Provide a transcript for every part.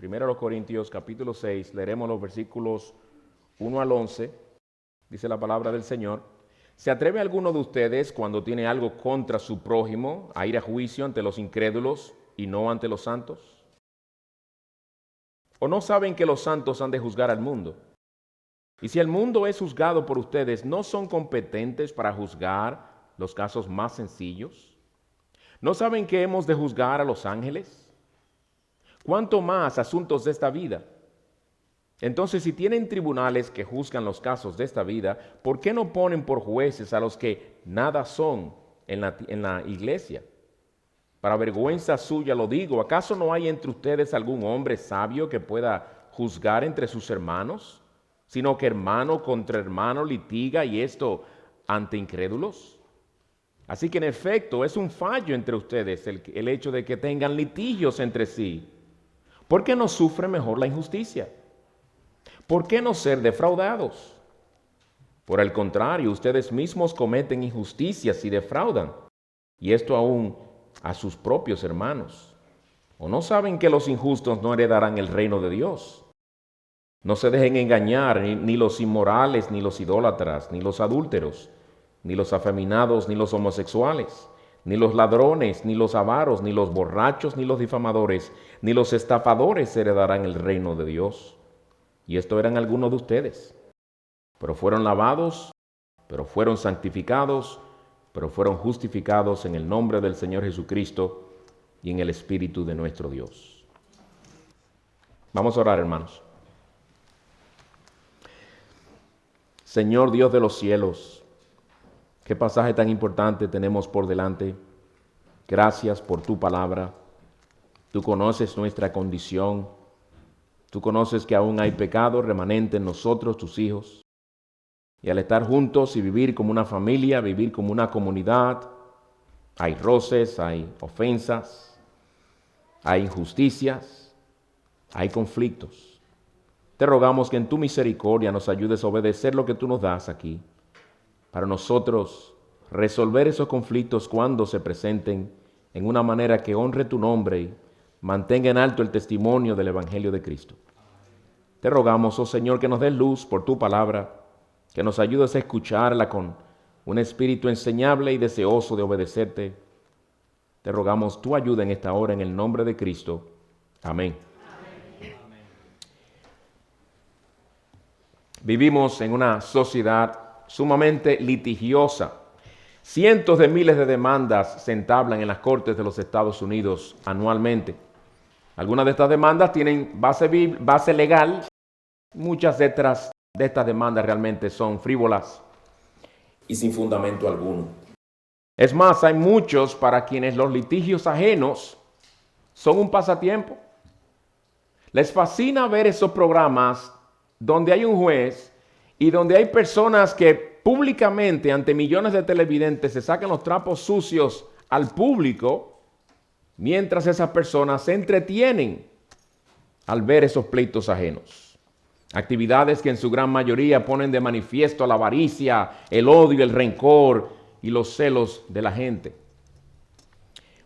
1 Corintios capítulo 6, leeremos los versículos 1 al 11, dice la palabra del Señor. ¿Se atreve alguno de ustedes cuando tiene algo contra su prójimo a ir a juicio ante los incrédulos y no ante los santos? ¿O no saben que los santos han de juzgar al mundo? Y si el mundo es juzgado por ustedes, ¿no son competentes para juzgar los casos más sencillos? ¿No saben que hemos de juzgar a los ángeles? ¿Cuánto más asuntos de esta vida? Entonces, si tienen tribunales que juzgan los casos de esta vida, ¿por qué no ponen por jueces a los que nada son en la iglesia? Para vergüenza suya lo digo, ¿acaso no hay entre ustedes algún hombre sabio que pueda juzgar entre sus hermanos? Sino que hermano contra hermano litiga, y esto ante incrédulos. Así que en efecto es un fallo entre ustedes el hecho de que tengan litigios entre sí. ¿Por qué no sufre mejor la injusticia? ¿Por qué no ser defraudados? Por el contrario, ustedes mismos cometen injusticias y defraudan, y esto aún a sus propios hermanos. ¿O no saben que los injustos no heredarán el reino de Dios? No se dejen engañar, ni los inmorales, ni los idólatras, ni los adúlteros, ni los afeminados, ni los homosexuales, ni los ladrones, ni los avaros, ni los borrachos, ni los difamadores, ni los estafadores heredarán el reino de Dios. Y esto eran algunos de ustedes. Pero fueron lavados, pero fueron santificados, pero fueron justificados en el nombre del Señor Jesucristo y en el Espíritu de nuestro Dios. Vamos a orar, hermanos. Señor Dios de los cielos, qué pasaje tan importante tenemos por delante. Gracias por tu palabra. Tú conoces nuestra condición. Tú conoces que aún hay pecado remanente en nosotros, tus hijos. Y al estar juntos y vivir como una familia, vivir como una comunidad, hay roces, hay ofensas, hay injusticias, hay conflictos. Te rogamos que en tu misericordia nos ayudes a obedecer lo que tú nos das aquí, para nosotros resolver esos conflictos cuando se presenten en una manera que honre tu nombre y mantenga en alto el testimonio del Evangelio de Cristo. Te rogamos, oh Señor, que nos des luz por tu palabra, que nos ayudes a escucharla con un espíritu enseñable y deseoso de obedecerte. Te rogamos tu ayuda en esta hora en el nombre de Cristo. Amén. Vivimos en una sociedad sumamente litigiosa. Cientos de miles de demandas se entablan en las cortes de los Estados Unidos anualmente. Algunas de estas demandas tienen base legal. Muchas de estas demandas realmente son frívolas y sin fundamento alguno. Es más, hay muchos para quienes los litigios ajenos son un pasatiempo. Les fascina ver esos programas donde hay un juez y donde hay personas que públicamente ante millones de televidentes se sacan los trapos sucios al público, mientras esas personas se entretienen al ver esos pleitos ajenos. Actividades que en su gran mayoría ponen de manifiesto la avaricia, el odio, el rencor y los celos de la gente.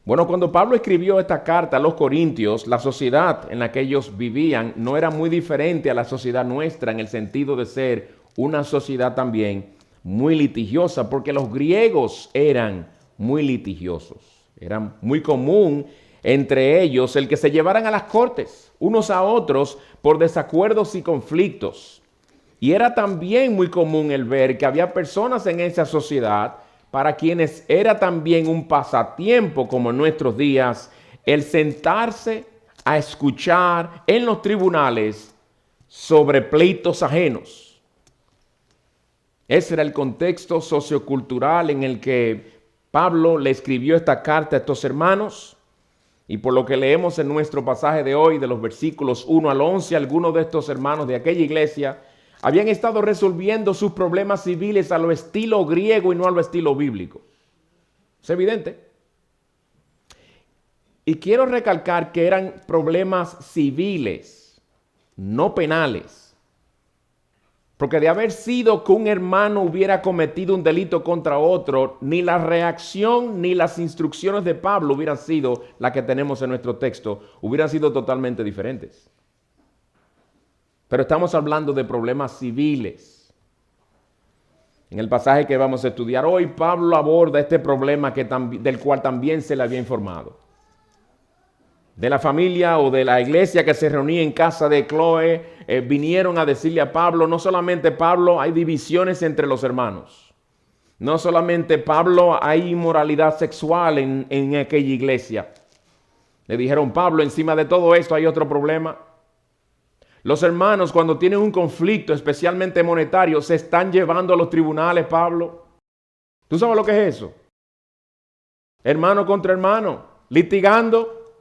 Bueno, cuando Pablo escribió esta carta a los Corintios, la sociedad en la que ellos vivían no era muy diferente a la sociedad nuestra en el sentido de ser una sociedad también muy litigiosa, porque los griegos eran muy litigiosos. Era muy común entre ellos el que se llevaran a las cortes unos a otros por desacuerdos y conflictos. Y era también muy común el ver que había personas en esa sociedad para quienes era también un pasatiempo, como en nuestros días, el sentarse a escuchar en los tribunales sobre pleitos ajenos. Ese era el contexto sociocultural en el que Pablo le escribió esta carta a estos hermanos, y por lo que leemos en nuestro pasaje de hoy, de los versículos 1 al 11, algunos de estos hermanos de aquella iglesia habían estado resolviendo sus problemas civiles a lo estilo griego y no a lo estilo bíblico. Es evidente. Y quiero recalcar que eran problemas civiles, no penales. Porque de haber sido que un hermano hubiera cometido un delito contra otro, ni la reacción ni las instrucciones de Pablo hubieran sido las que tenemos en nuestro texto, hubieran sido totalmente diferentes. Pero estamos hablando de problemas civiles. En el pasaje que vamos a estudiar hoy, Pablo aborda este problema del cual también se le había informado. De la familia o de la iglesia que se reunía en casa de Cloé, vinieron a decirle a Pablo, no solamente Pablo, hay divisiones entre los hermanos. No solamente Pablo, hay inmoralidad sexual en aquella iglesia. Le dijeron, Pablo, encima de todo esto hay otro problema. Los hermanos, cuando tienen un conflicto, especialmente monetario, se están llevando a los tribunales, Pablo. ¿Tú sabes lo que es eso? Hermano contra hermano, litigando.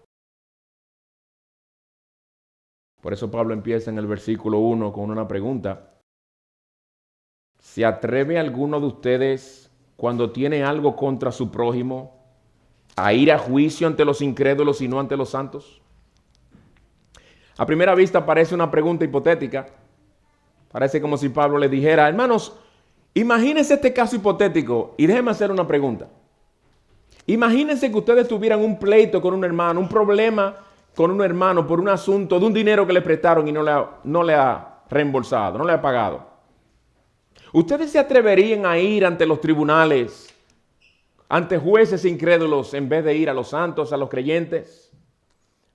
Por eso Pablo empieza en el versículo 1 con una pregunta. ¿Se atreve alguno de ustedes, cuando tiene algo contra su prójimo, a ir a juicio ante los incrédulos y no ante los santos? A primera vista parece una pregunta hipotética. Parece como si Pablo le dijera, hermanos, imagínense este caso hipotético y déjenme hacer una pregunta. Imagínense que ustedes tuvieran un pleito con un hermano, un problema con un hermano por un asunto de un dinero que le prestaron y no le ha reembolsado, no le ha pagado. ¿Ustedes se atreverían a ir ante los tribunales, ante jueces incrédulos, en vez de ir a los santos, a los creyentes?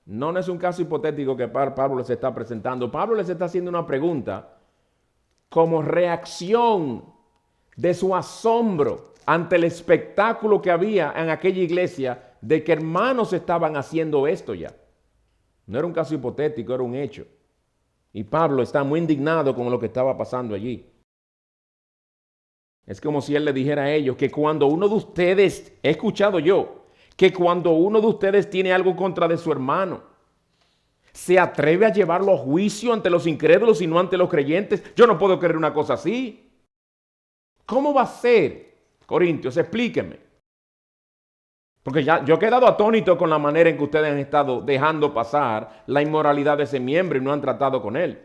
No es un caso hipotético que Pablo les está presentando. Pablo les está haciendo una pregunta como reacción de su asombro ante el espectáculo que había en aquella iglesia de que hermanos estaban haciendo esto ya. No era un caso hipotético, era un hecho. Y Pablo está muy indignado con lo que estaba pasando allí. Es como si él le dijera a ellos que cuando uno de ustedes, he escuchado yo, que cuando uno de ustedes tiene algo contra de su hermano, se atreve a llevarlo a juicio ante los incrédulos y no ante los creyentes. Yo no puedo creer una cosa así. ¿Cómo va a ser? Corintios, explíquenme. Porque ya yo he quedado atónito con la manera en que ustedes han estado dejando pasar la inmoralidad de ese miembro y no han tratado con él.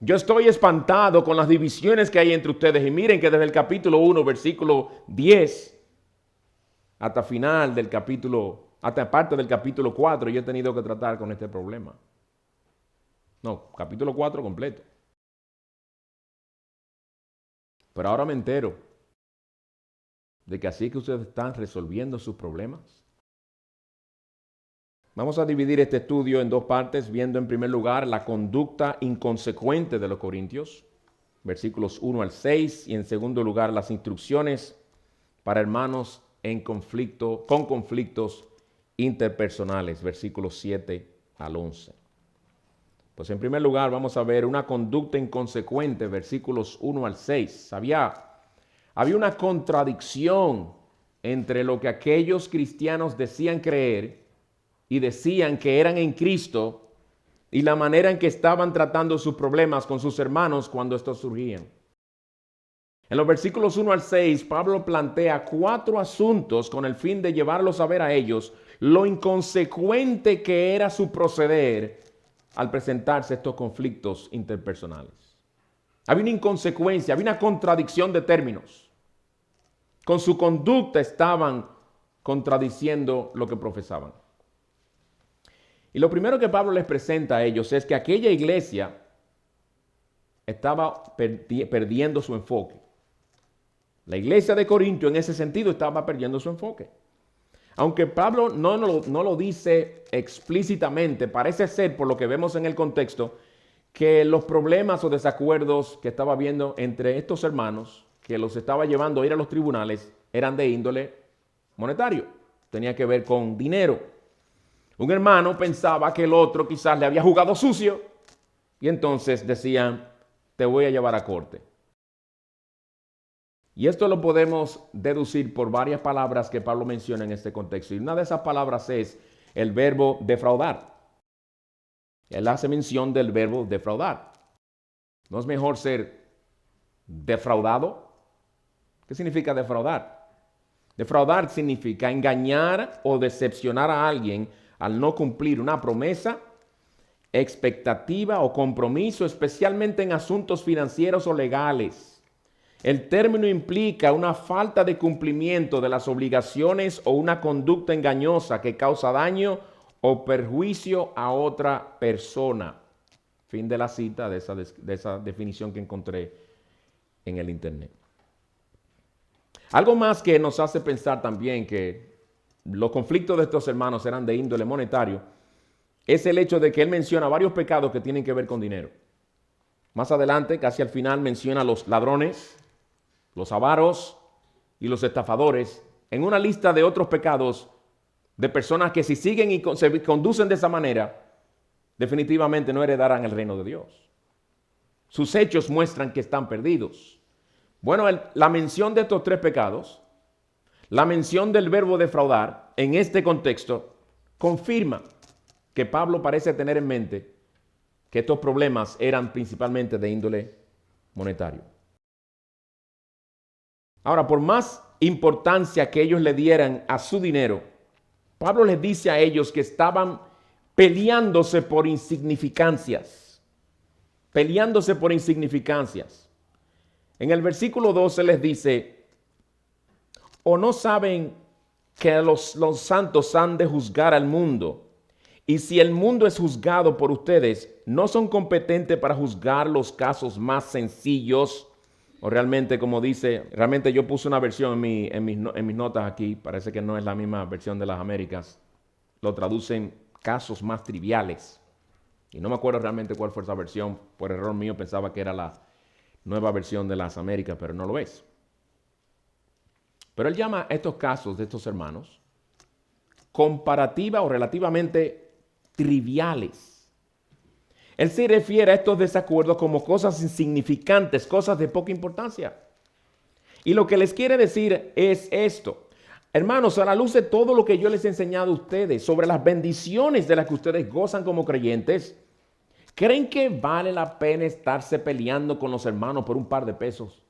Yo estoy espantado con las divisiones que hay entre ustedes. Y miren que desde el capítulo 1, versículo 10, hasta final del capítulo, hasta parte del capítulo 4, yo he tenido que tratar con este problema. No, capítulo 4 completo. Pero ahora me entero de que así que ustedes están resolviendo sus problemas. Vamos a dividir este estudio en dos partes, viendo en primer lugar la conducta inconsecuente de los corintios, versículos 1 al 6, y en segundo lugar las instrucciones para hermanos con conflictos interpersonales, versículos 7 al 11. Pues en primer lugar vamos a ver una conducta inconsecuente, versículos 1 al 6. Había una contradicción entre lo que aquellos cristianos decían creer y decían que eran en Cristo y la manera en que estaban tratando sus problemas con sus hermanos cuando estos surgían. En los versículos 1 al 6, Pablo plantea 4 asuntos con el fin de llevarlos a ver a ellos lo inconsecuente que era su proceder al presentarse estos conflictos interpersonales. Había una inconsecuencia, había una contradicción de términos. Con su conducta estaban contradiciendo lo que profesaban. Y lo primero que Pablo les presenta a ellos es que aquella iglesia estaba perdiendo su enfoque. La iglesia de Corinto en ese sentido estaba perdiendo su enfoque. Aunque Pablo no lo dice explícitamente, parece ser, por lo que vemos en el contexto, que los problemas o desacuerdos que estaba habiendo entre estos hermanos, que los estaba llevando a ir a los tribunales, eran de índole monetario. Tenía que ver con dinero. Un hermano pensaba que el otro quizás le había jugado sucio y entonces decían, te voy a llevar a corte. Y esto lo podemos deducir por varias palabras que Pablo menciona en este contexto. Y una de esas palabras es el verbo defraudar. Él hace mención del verbo defraudar. ¿No es mejor ser defraudado? ¿Qué significa defraudar? Defraudar significa engañar o decepcionar a alguien al no cumplir una promesa, expectativa o compromiso, especialmente en asuntos financieros o legales. El término implica una falta de cumplimiento de las obligaciones o una conducta engañosa que causa daño o perjuicio a otra persona. Fin de la cita de esa definición que encontré en el internet. Algo más que nos hace pensar también que los conflictos de estos hermanos eran de índole monetario es el hecho de que él menciona varios pecados que tienen que ver con dinero. Más adelante, casi al final, menciona a los ladrones, los avaros y los estafadores en una lista de otros pecados de personas que si siguen y se conducen de esa manera, definitivamente no heredarán el reino de Dios. Sus hechos muestran que están perdidos. Bueno, la mención de estos tres pecados, la mención del verbo defraudar en este contexto, confirma que Pablo parece tener en mente que estos problemas eran principalmente de índole monetario. Ahora, por más importancia que ellos le dieran a su dinero, Pablo les dice a ellos que estaban peleándose por insignificancias. Peleándose por insignificancias. En el versículo 12 les dice, ¿o no saben que los santos han de juzgar al mundo? Y si el mundo es juzgado por ustedes, ¿no son competentes para juzgar los casos más sencillos? O realmente, como dice, realmente yo puse una versión en mis notas aquí, parece que no es la misma versión de las Américas. Lo traducen casos más triviales. Y no me acuerdo realmente cuál fue esa versión. Por error mío pensaba que era la nueva versión de las Américas, pero no lo es. Pero él llama a estos casos de estos hermanos comparativa o relativamente triviales. Él se refiere a estos desacuerdos como cosas insignificantes, cosas de poca importancia. Y lo que les quiere decir es esto. Hermanos, a la luz de todo lo que yo les he enseñado a ustedes sobre las bendiciones de las que ustedes gozan como creyentes, ¿creen que vale la pena estarse peleando con los hermanos por un par de pesos?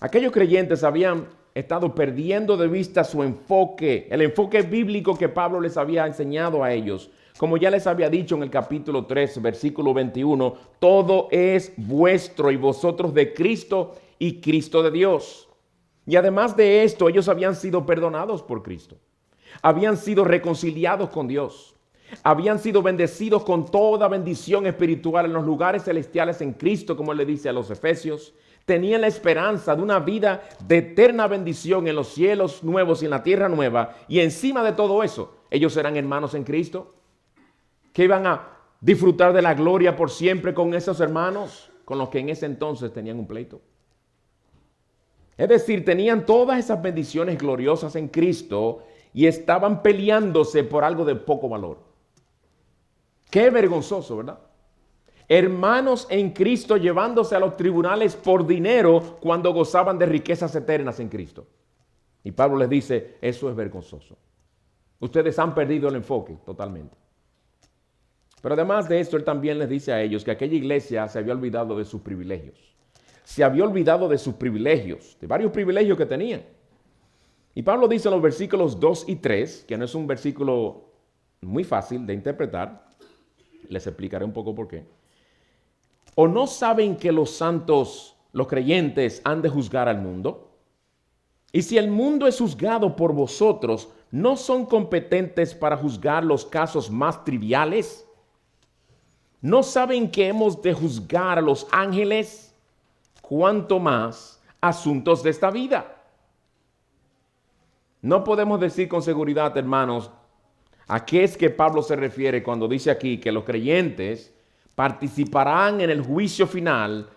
Aquellos creyentes habían estado perdiendo de vista su enfoque, el enfoque bíblico que Pablo les había enseñado a ellos. Como ya les había dicho en el capítulo 3, versículo 21, todo es vuestro y vosotros de Cristo y Cristo de Dios. Y además de esto, ellos habían sido perdonados por Cristo. Habían sido reconciliados con Dios. Habían sido bendecidos con toda bendición espiritual en los lugares celestiales en Cristo, como él le dice a los Efesios. Tenían la esperanza de una vida de eterna bendición en los cielos nuevos y en la tierra nueva. Y encima de todo eso, ellos eran hermanos en Cristo, que iban a disfrutar de la gloria por siempre con esos hermanos con los que en ese entonces tenían un pleito. Es decir, tenían todas esas bendiciones gloriosas en Cristo y estaban peleándose por algo de poco valor. Qué vergonzoso, ¿verdad? Hermanos en Cristo llevándose a los tribunales por dinero cuando gozaban de riquezas eternas en Cristo. Y Pablo les dice, eso es vergonzoso. Ustedes han perdido el enfoque totalmente. Pero además de esto, él también les dice a ellos que aquella iglesia se había olvidado de sus privilegios. Se había olvidado de sus privilegios, de varios privilegios que tenían. Y Pablo dice en los versículos 2 y 3, que no es un versículo muy fácil de interpretar, les explicaré un poco por qué. ¿O no saben que los santos, los creyentes, han de juzgar al mundo? Y si el mundo es juzgado por vosotros, ¿no son competentes para juzgar los casos más triviales? ¿No saben que hemos de juzgar a los ángeles? ¿Cuánto más asuntos de esta vida? No podemos decir con seguridad, hermanos, a qué es que Pablo se refiere cuando dice aquí que los creyentes participarán en el juicio final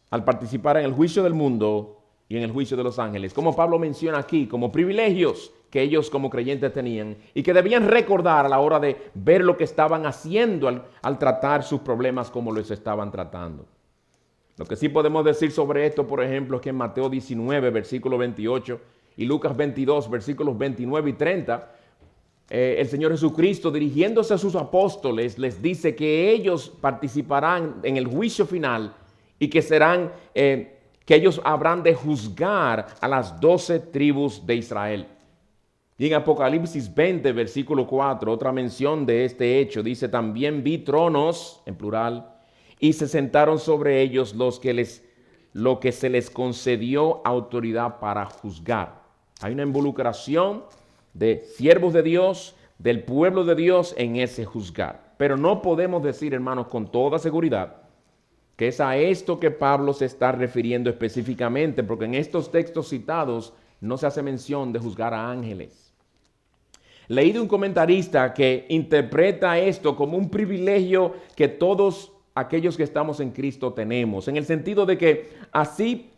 al participar en el juicio del mundo y en el juicio de los ángeles. Como Pablo menciona aquí, como privilegios que ellos como creyentes tenían y que debían recordar a la hora de ver lo que estaban haciendo al tratar sus problemas como los estaban tratando. Lo que sí podemos decir sobre esto, por ejemplo, es que en Mateo 19, versículo 28 y Lucas 22, versículos 29 y 30, el Señor Jesucristo, dirigiéndose a sus apóstoles, les dice que ellos participarán en el juicio final y que que ellos habrán de juzgar a las 12 tribus de Israel. Y en Apocalipsis 20, versículo 4, otra mención de este hecho, dice, también vi tronos, en plural, y se sentaron sobre ellos lo que se les concedió autoridad para juzgar. Hay una involucración de siervos de Dios, del pueblo de Dios en ese juzgar. pero no podemos decir, hermanos, con toda seguridad que es a esto que Pablo se está refiriendo específicamente, porque en estos textos citados no se hace mención de juzgar a ángeles. Leí de un comentarista que interpreta esto como un privilegio que todos aquellos que estamos en Cristo tenemos, en el sentido de que así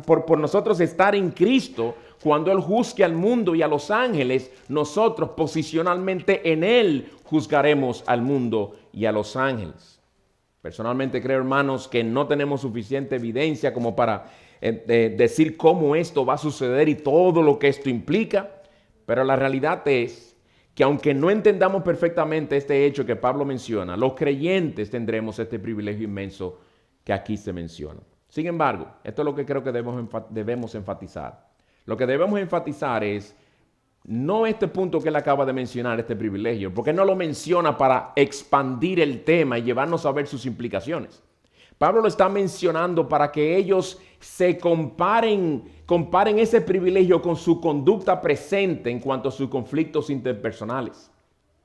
por nosotros estar en Cristo, cuando Él juzgue al mundo y a los ángeles, nosotros posicionalmente en Él juzgaremos al mundo y a los ángeles. Personalmente creo, hermanos, que no tenemos suficiente evidencia como para decir cómo esto va a suceder y todo lo que esto implica, pero la realidad es que aunque no entendamos perfectamente este hecho que Pablo menciona, los creyentes tendremos este privilegio inmenso que aquí se menciona. Sin embargo, esto es lo que creo que debemos enfatizar. Lo que debemos enfatizar es no este punto que él acaba de mencionar, este privilegio, porque no lo menciona para expandir el tema y llevarnos a ver sus implicaciones. Pablo lo está mencionando para que ellos se comparen ese privilegio con su conducta presente en cuanto a sus conflictos interpersonales.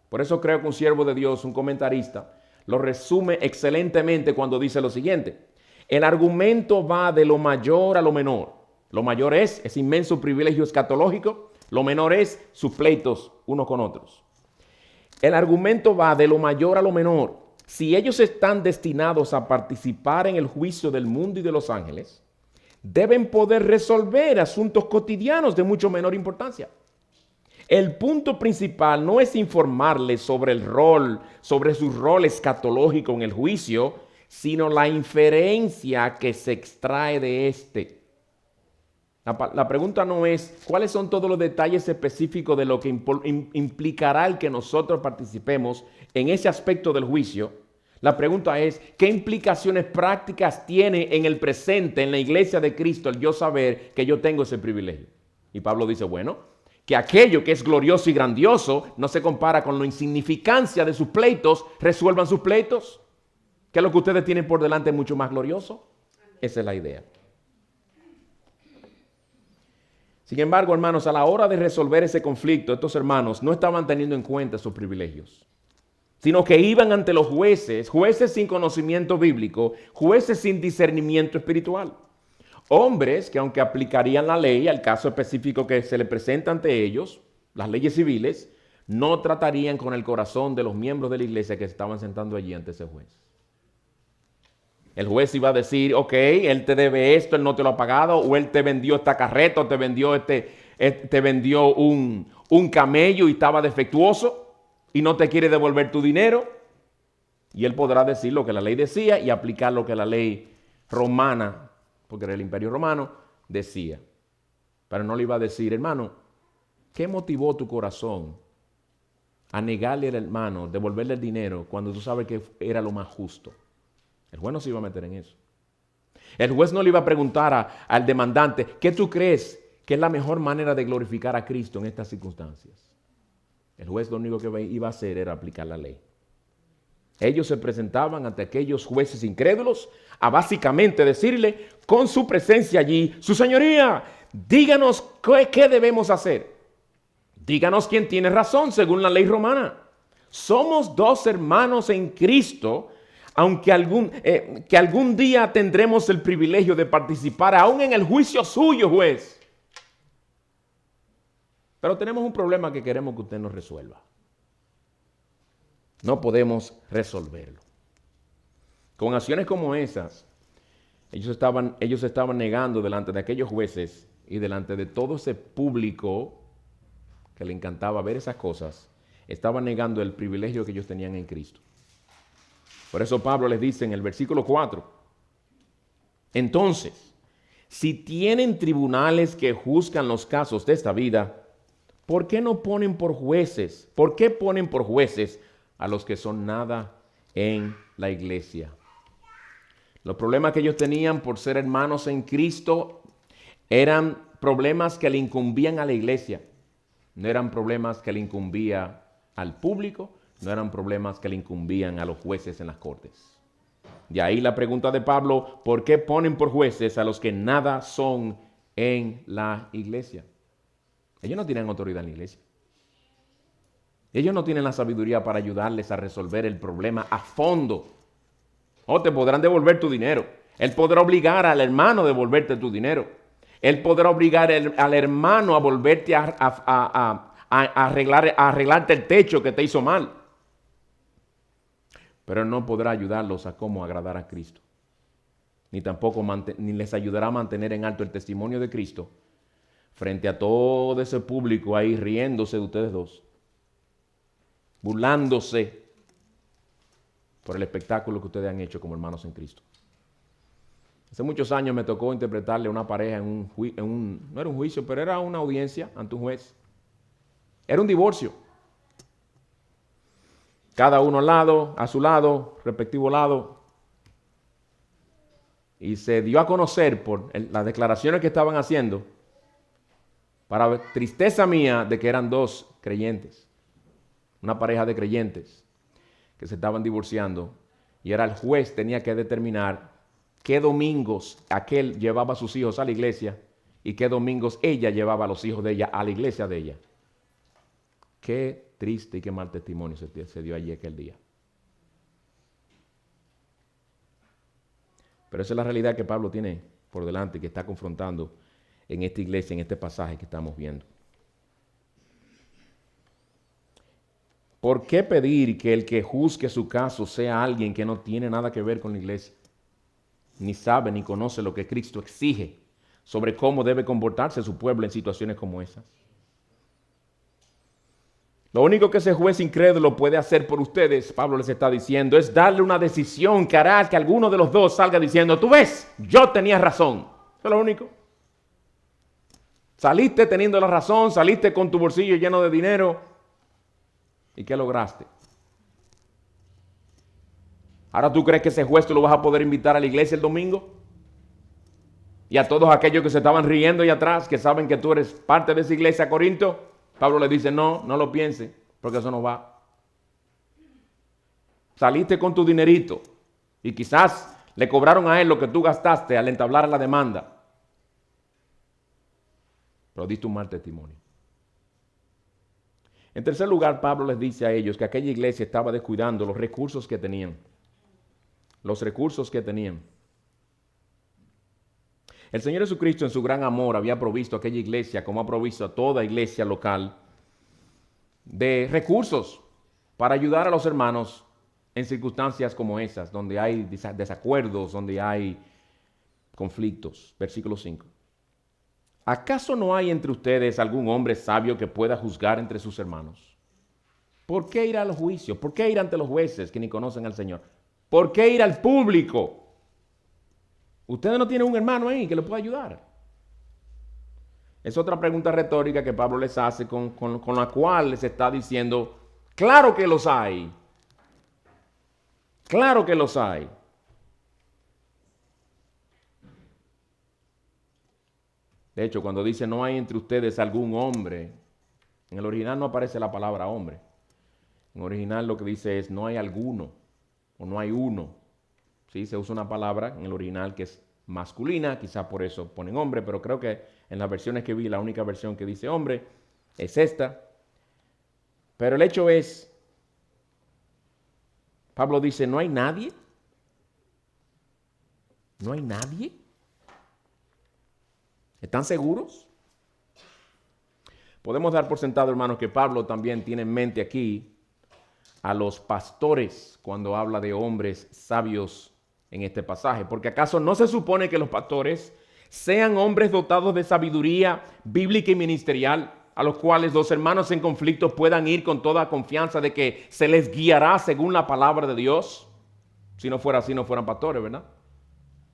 Por eso creo que un siervo de Dios, un comentarista, lo resume excelentemente cuando dice lo siguiente: el argumento va de lo mayor a lo menor. Lo mayor es ese inmenso privilegio escatológico. Lo menor es sus pleitos unos con otros. El argumento va de lo mayor a lo menor. Si ellos están destinados a participar en el juicio del mundo y de los ángeles, deben poder resolver asuntos cotidianos de mucho menor importancia. El punto principal no es informarles sobre su rol escatológico en el juicio, sino la inferencia que se extrae de este. La pregunta no es cuáles son todos los detalles específicos de lo que implicará el que nosotros participemos en ese aspecto del juicio. La pregunta es qué implicaciones prácticas tiene en el presente, en la iglesia de Cristo, el yo saber que yo tengo ese privilegio. Y Pablo dice, bueno, que aquello que es glorioso y grandioso no se compara con la insignificancia de sus pleitos. Resuelvan sus pleitos. ¿Qué es lo que ustedes tienen por delante mucho más glorioso? Esa es la idea. Sin embargo, hermanos, a la hora de resolver ese conflicto, estos hermanos no estaban teniendo en cuenta sus privilegios, sino que iban ante los jueces sin conocimiento bíblico, jueces sin discernimiento espiritual. Hombres que, aunque aplicarían la ley al caso específico que se le presenta ante ellos, las leyes civiles, no tratarían con el corazón de los miembros de la iglesia que se estaban sentando allí ante ese juez. El juez iba a decir, ok, él te debe esto, él no te lo ha pagado, o él te vendió esta carreta, o te vendió un camello y estaba defectuoso y no te quiere devolver tu dinero. Y él podrá decir lo que la ley decía y aplicar lo que la ley romana, porque era el imperio romano, decía. Pero no le iba a decir, hermano, ¿qué motivó tu corazón a negarle al hermano, devolverle el dinero cuando tú sabes que era lo más justo? El juez no se iba a meter en eso. El juez no le iba a preguntar al demandante, ¿qué tú crees que es la mejor manera de glorificar a Cristo en estas circunstancias? El juez lo único que iba a hacer era aplicar la ley. Ellos se presentaban ante aquellos jueces incrédulos a básicamente decirle, con su presencia allí, su señoría, díganos qué debemos hacer. Díganos quién tiene razón según la ley romana. Somos dos hermanos en Cristo, aunque algún día tendremos el privilegio de participar aún en el juicio suyo, juez. Pero tenemos un problema que queremos que usted nos resuelva. No podemos resolverlo. Con acciones como esas, ellos estaban negando delante de aquellos jueces y delante de todo ese público que le encantaba ver esas cosas, estaban negando el privilegio que ellos tenían en Cristo. Por eso Pablo les dice en el versículo 4, entonces, si tienen tribunales que juzgan los casos de esta vida, ¿por qué no ponen por jueces? ¿Por qué ponen por jueces a los que son nada en la iglesia? Los problemas que ellos tenían por ser hermanos en Cristo eran problemas que le incumbían a la iglesia. No eran problemas que le incumbía al público, no eran problemas que le incumbían a los jueces en las cortes. De ahí la pregunta de Pablo, ¿por qué ponen por jueces a los que nada son en la iglesia? Ellos no tienen autoridad en la iglesia. Ellos no tienen la sabiduría para ayudarles a resolver el problema a fondo. O te podrán devolver tu dinero. Él podrá obligar al hermano a devolverte tu dinero. Él podrá obligar al hermano a volverte a arreglarte el techo que te hizo mal. Pero él no podrá ayudarlos a cómo agradar a Cristo. Ni tampoco ni les ayudará a mantener en alto el testimonio de Cristo frente a todo ese público ahí riéndose de ustedes dos, burlándose por el espectáculo que ustedes han hecho como hermanos en Cristo. Hace muchos años me tocó interpretarle a una pareja no era un juicio, pero era una audiencia ante un juez. Era un divorcio. Cada uno al lado, a su lado, respectivo lado. Y se dio a conocer por las declaraciones que estaban haciendo, para tristeza mía, de que eran dos creyentes, una pareja de creyentes que se estaban divorciando, y era el juez tenía que determinar qué domingos aquel llevaba a sus hijos a la iglesia y qué domingos ella llevaba a los hijos de ella a la iglesia de ella. Qué triste y qué mal testimonio se dio allí aquel día. Pero esa es la realidad que Pablo tiene por delante y que está confrontando en esta iglesia, en este pasaje que estamos viendo. ¿Por qué pedir que el que juzgue su caso sea alguien que no tiene nada que ver con la iglesia? Ni sabe ni conoce lo que Cristo exige sobre cómo debe comportarse su pueblo en situaciones como esas. Lo único que ese juez incrédulo puede hacer por ustedes, Pablo les está diciendo, es darle una decisión que hará que alguno de los dos salga diciendo, tú ves, yo tenía razón. Eso es lo único. Saliste teniendo la razón, saliste con tu bolsillo lleno de dinero. ¿Y qué lograste? ¿Ahora tú crees que ese juez tú lo vas a poder invitar a la iglesia el domingo? Y a todos aquellos que se estaban riendo ahí atrás, que saben que tú eres parte de esa iglesia Corinto, Pablo le dice, no lo piense, porque eso no va. Saliste con tu dinerito y quizás le cobraron a él lo que tú gastaste al entablar la demanda. Pero diste un mal testimonio. En tercer lugar, Pablo les dice a ellos que aquella iglesia estaba descuidando los recursos que tenían. Los recursos que tenían. El Señor Jesucristo en su gran amor había provisto a aquella iglesia, como ha provisto a toda iglesia local, de recursos para ayudar a los hermanos en circunstancias como esas, donde hay desacuerdos, donde hay conflictos. Versículo 5. ¿Acaso no hay entre ustedes algún hombre sabio que pueda juzgar entre sus hermanos? ¿Por qué ir a los juicios? ¿Por qué ir ante los jueces que ni conocen al Señor? ¿Por qué ir al público? Ustedes no tienen un hermano ahí que le pueda ayudar. Es otra pregunta retórica que Pablo les hace con la cual les está diciendo, claro que los hay. Claro que los hay. De hecho, cuando dice no hay entre ustedes algún hombre, en el original no aparece la palabra hombre. En el original lo que dice es no hay alguno o no hay uno. ¿Sí? Se usa una palabra en el original que es masculina, quizás por eso ponen hombre, pero creo que en las versiones que vi, la única versión que dice hombre es esta. Pero el hecho es, Pablo dice, ¿no hay nadie? ¿No hay nadie? ¿Están seguros? Podemos dar por sentado, hermanos, que Pablo también tiene en mente aquí a los pastores cuando habla de hombres sabios en este pasaje. Porque ¿acaso no se supone que los pastores sean hombres dotados de sabiduría bíblica y ministerial, a los cuales los hermanos en conflicto puedan ir con toda confianza de que se les guiará según la palabra de Dios? Si no fuera así, no fueran pastores, ¿verdad?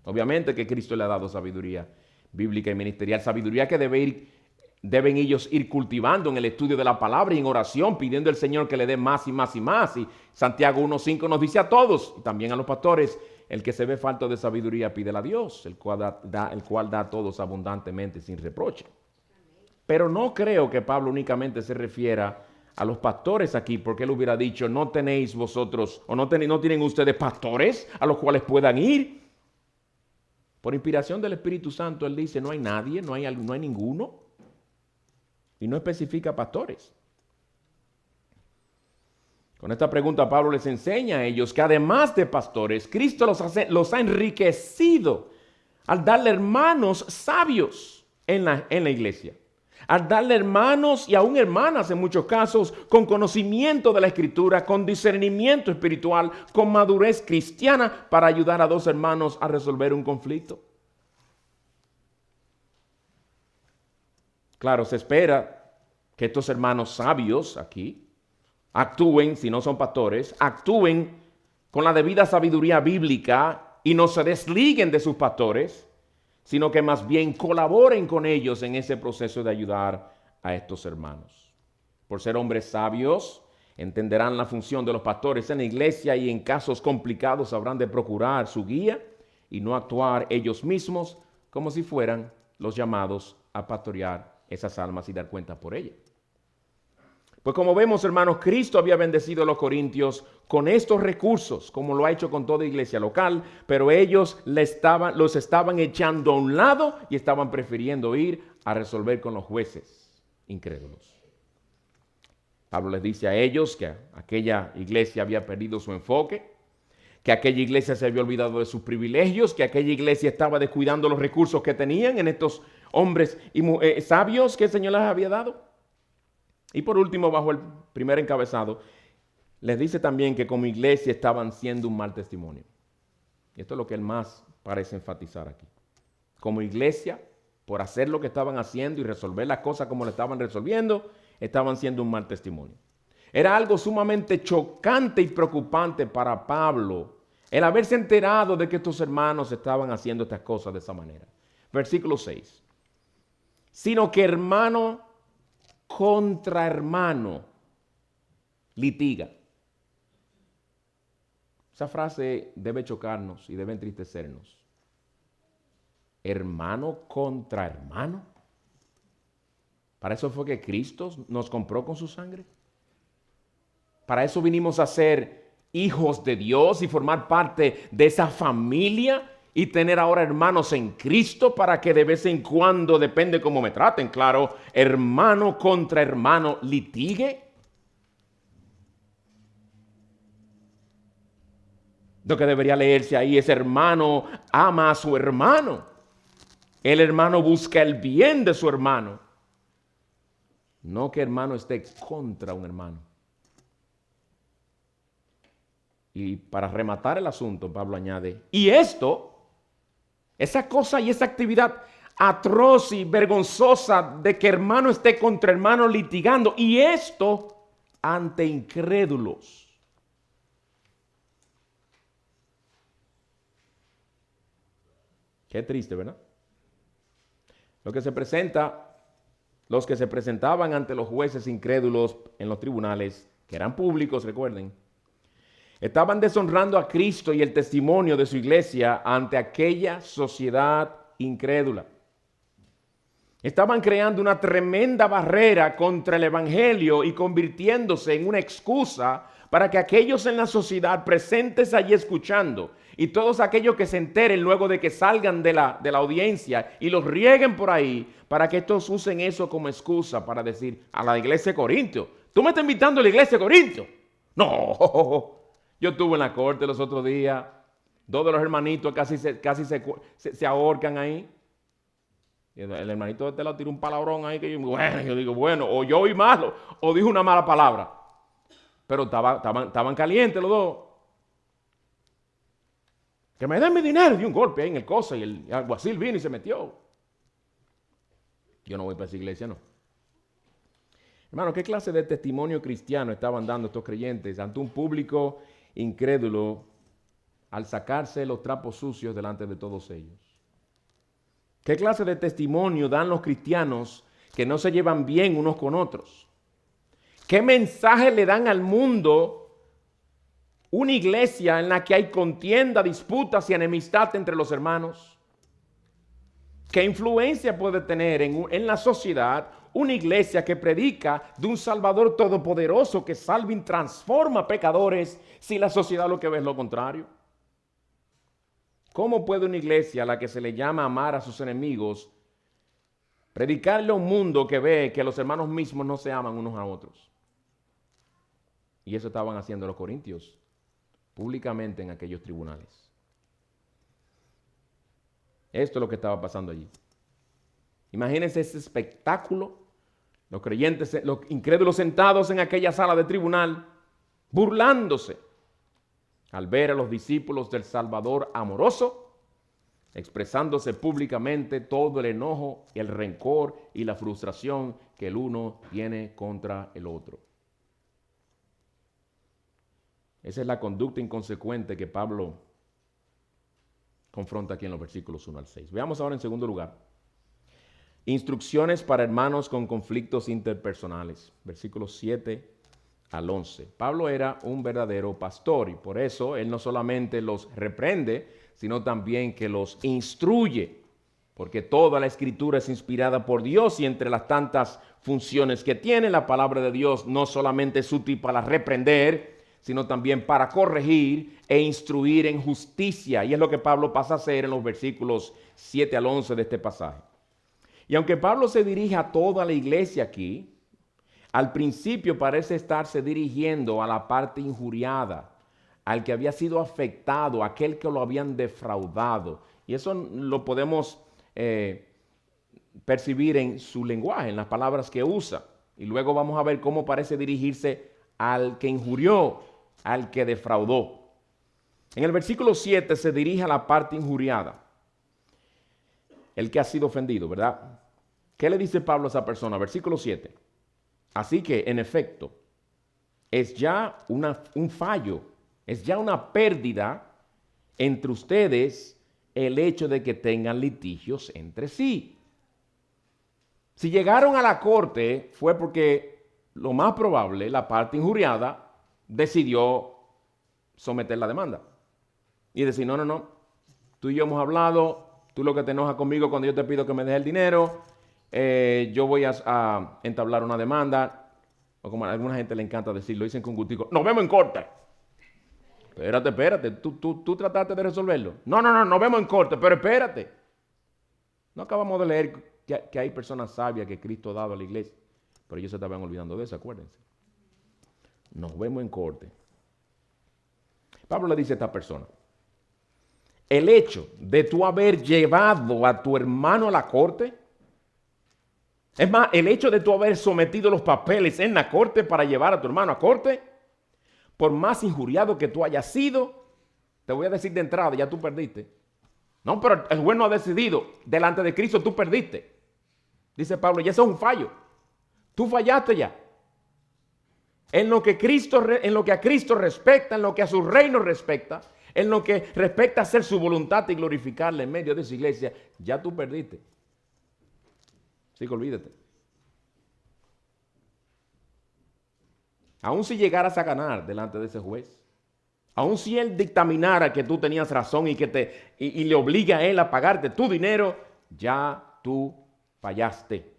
Obviamente que Cristo le ha dado sabiduría bíblica y ministerial, sabiduría que deben ellos ir cultivando en el estudio de la palabra y en oración, pidiendo al Señor que le dé más y más y más. Y Santiago 1.5 nos dice a todos, y también a los pastores, el que se ve falto de sabiduría pídela a Dios, el cual da a todos abundantemente sin reproche. Pero no creo que Pablo únicamente se refiera a los pastores aquí, porque él hubiera dicho, no tenéis vosotros, o no tienen ustedes pastores a los cuales puedan ir. Por inspiración del Espíritu Santo, él dice, no hay nadie, no hay ninguno. Y no especifica pastores. Con esta pregunta Pablo les enseña a ellos que además de pastores, Cristo los ha enriquecido al darle hermanos sabios en la iglesia. Al darle hermanos y aún hermanas en muchos casos con conocimiento de la Escritura, con discernimiento espiritual, con madurez cristiana para ayudar a dos hermanos a resolver un conflicto. Claro, se espera que estos hermanos sabios aquí actúen, si no son pastores, actúen con la debida sabiduría bíblica y no se desliguen de sus pastores, sino que más bien colaboren con ellos en ese proceso de ayudar a estos hermanos. Por ser hombres sabios, entenderán la función de los pastores en la iglesia y en casos complicados habrán de procurar su guía y no actuar ellos mismos como si fueran los llamados a pastorear esas almas y dar cuenta por ellas. Pues como vemos, hermanos, Cristo había bendecido a los corintios con estos recursos, como lo ha hecho con toda iglesia local, pero ellos los estaban echando a un lado y estaban prefiriendo ir a resolver con los jueces incrédulos. Pablo les dice a ellos que aquella iglesia había perdido su enfoque, que aquella iglesia se había olvidado de sus privilegios, que aquella iglesia estaba descuidando los recursos que tenían en estos hombres y sabios que el Señor les había dado. Y por último, bajo el primer encabezado, les dice también que como iglesia estaban siendo un mal testimonio. Y esto es lo que él más parece enfatizar aquí. Como iglesia, por hacer lo que estaban haciendo y resolver las cosas como lo estaban resolviendo, estaban siendo un mal testimonio. Era algo sumamente chocante y preocupante para Pablo el haberse enterado de que estos hermanos estaban haciendo estas cosas de esa manera. Versículo 6. Sino que hermano contra hermano litiga. Esa frase debe chocarnos y debe entristecernos. Hermano contra hermano. ¿Para eso fue que Cristo nos compró con su sangre? ¿Para eso vinimos a ser hijos de Dios y formar parte de esa familia y tener ahora hermanos en Cristo para que de vez en cuando, depende cómo me traten, claro, hermano contra hermano litigue? Lo que debería leerse ahí es: hermano ama a su hermano. El hermano busca el bien de su hermano. No que hermano esté contra un hermano. Y para rematar el asunto, Pablo añade: y esto, esa cosa y esa actividad atroz y vergonzosa de que hermano esté contra hermano litigando, y esto ante incrédulos. Qué triste, ¿verdad? Los que se presentaban ante los jueces incrédulos en los tribunales, que eran públicos, recuerden, estaban deshonrando a Cristo y el testimonio de su iglesia ante aquella sociedad incrédula. Estaban creando una tremenda barrera contra el evangelio y convirtiéndose en una excusa para que aquellos en la sociedad presentes allí escuchando y todos aquellos que se enteren luego de que salgan de la audiencia y los rieguen por ahí, para que estos usen eso como excusa para decir a la iglesia de Corintio: ¿tú me estás invitando a la iglesia de Corintio? No. Yo estuve en la corte los otros días. Dos de los hermanitos casi se ahorcan ahí. Y el hermanito de este lado tiró un palabrón ahí que yo digo, bueno, o yo oí malo o dijo una mala palabra. Pero estaban calientes los dos. Que me den mi dinero. Dio un golpe ahí en el cosa y el alguacil vino y se metió. Yo no voy para esa iglesia, no. Hermano, ¿qué clase de testimonio cristiano estaban dando estos creyentes ante un público incrédulo al sacarse los trapos sucios delante de todos ellos? ¿Qué clase de testimonio dan los cristianos que no se llevan bien unos con otros? ¿Qué mensaje le dan al mundo una iglesia en la que hay contienda, disputas y enemistad entre los hermanos? ¿Qué influencia puede tener en la sociedad una iglesia que predica de un Salvador todopoderoso que salva y transforma pecadores si la sociedad lo que ve es lo contrario? ¿Cómo puede una iglesia a la que se le llama amar a sus enemigos predicarle a un mundo que ve que los hermanos mismos no se aman unos a otros? Y eso estaban haciendo los corintios públicamente en aquellos tribunales. Esto es lo que estaba pasando allí. Imagínense ese espectáculo, los creyentes, los incrédulos sentados en aquella sala de tribunal, burlándose al ver a los discípulos del Salvador amoroso, expresándose públicamente todo el enojo, el rencor y la frustración que el uno tiene contra el otro. Esa es la conducta inconsecuente que Pablo confronta aquí en los versículos 1 al 6. Veamos ahora en segundo lugar, instrucciones para hermanos con conflictos interpersonales, versículos 7 al 11. Pablo era un verdadero pastor y por eso él no solamente los reprende, sino también que los instruye, porque toda la escritura es inspirada por Dios y entre las tantas funciones que tiene la palabra de Dios no solamente es útil para reprender, sino también para corregir e instruir en justicia. Y es lo que Pablo pasa a hacer en los versículos 7 al 11 de este pasaje. Y aunque Pablo se dirige a toda la iglesia aquí, al principio parece estarse dirigiendo a la parte injuriada, al que había sido afectado, aquel que lo habían defraudado. Y eso lo podemos percibir en su lenguaje, en las palabras que usa. Y luego vamos a ver cómo parece dirigirse al que injurió, al que defraudó. En el versículo 7 se dirige a la parte injuriada, el que ha sido ofendido, ¿verdad? ¿Qué le dice Pablo a esa persona? Versículo 7. Así que, en efecto, es ya un fallo, es ya una pérdida entre ustedes el hecho de que tengan litigios entre sí. Si llegaron a la corte fue porque lo más probable, la parte injuriada decidió someter la demanda y decir, no, tú y yo hemos hablado, tú lo que te enoja conmigo cuando yo te pido que me dejes el dinero, yo voy a entablar una demanda, o como a alguna gente le encanta decir, lo dicen con gustico, nos vemos en corte. Espérate, tú trataste de resolverlo. No, nos vemos en corte, pero espérate. No acabamos de leer que hay personas sabias que Cristo ha dado a la iglesia, pero ellos se estaban olvidando de eso, acuérdense. Nos vemos en corte. Pablo le dice a esta persona, el hecho de tú haber llevado a tu hermano a la corte, es más, el hecho de tú haber sometido los papeles en la corte para llevar a tu hermano a corte, por más injuriado que tú hayas sido, te voy a decir de entrada, ya tú perdiste. No, pero el juez no ha decidido, delante de Cristo tú perdiste. Dice Pablo, y eso es un fallo. Tú fallaste ya. En lo que a Cristo respecta, en lo que a su reino respecta, en lo que respecta a hacer su voluntad y glorificarle en medio de su iglesia, ya tú perdiste. Así que olvídate. Aun si llegaras a ganar delante de ese juez, aun si él dictaminara que tú tenías razón y le obliga a él a pagarte tu dinero, ya tú fallaste.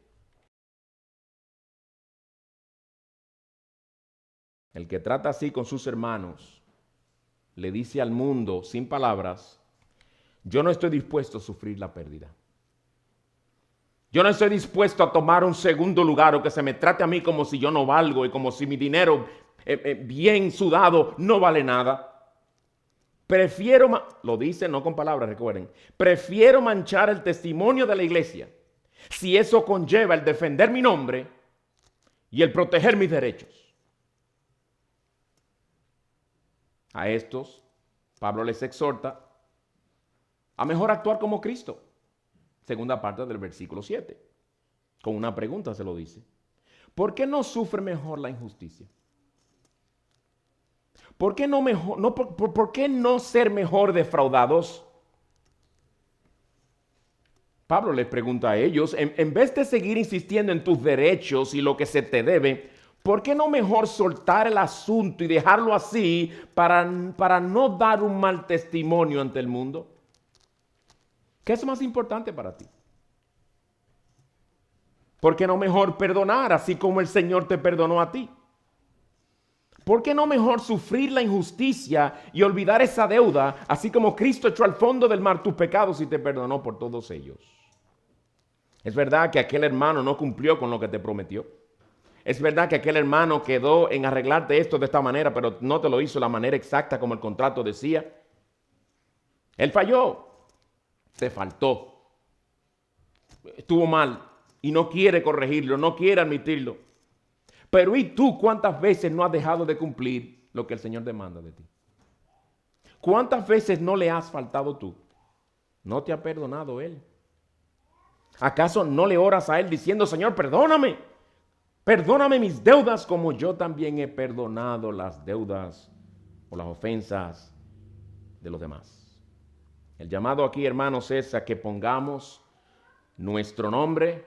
El que trata así con sus hermanos le dice al mundo sin palabras, yo no estoy dispuesto a sufrir la pérdida. Yo no estoy dispuesto a tomar un segundo lugar o que se me trate a mí como si yo no valgo y como si mi dinero bien sudado no vale nada. Prefiero, lo dice no con palabras, recuerden, prefiero manchar el testimonio de la iglesia si eso conlleva el defender mi nombre y el proteger mis derechos. A estos, Pablo les exhorta a mejor actuar como Cristo. Segunda parte del versículo 7. Con una pregunta se lo dice. ¿Por qué no sufre mejor la injusticia? ¿Por qué por qué no ser mejor defraudados? Pablo les pregunta a ellos, en vez de seguir insistiendo en tus derechos y lo que se te debe, ¿por qué no mejor soltar el asunto y dejarlo así para no dar un mal testimonio ante el mundo? ¿Qué es más importante para ti? ¿Por qué no mejor perdonar así como el Señor te perdonó a ti? ¿Por qué no mejor sufrir la injusticia y olvidar esa deuda así como Cristo echó al fondo del mar tus pecados y te perdonó por todos ellos? Es verdad que aquel hermano no cumplió con lo que te prometió. Es verdad que aquel hermano quedó en arreglarte esto de esta manera, pero no te lo hizo de la manera exacta como el contrato decía. Él falló, te faltó, estuvo mal y no quiere corregirlo, no quiere admitirlo. Pero ¿y tú cuántas veces no has dejado de cumplir lo que el Señor demanda de ti? ¿Cuántas veces no le has faltado tú? ¿No te ha perdonado Él? ¿Acaso no le oras a Él diciendo, Señor, perdóname? Perdóname mis deudas como yo también he perdonado las deudas o las ofensas de los demás. El llamado aquí, hermanos, es a que pongamos nuestro nombre,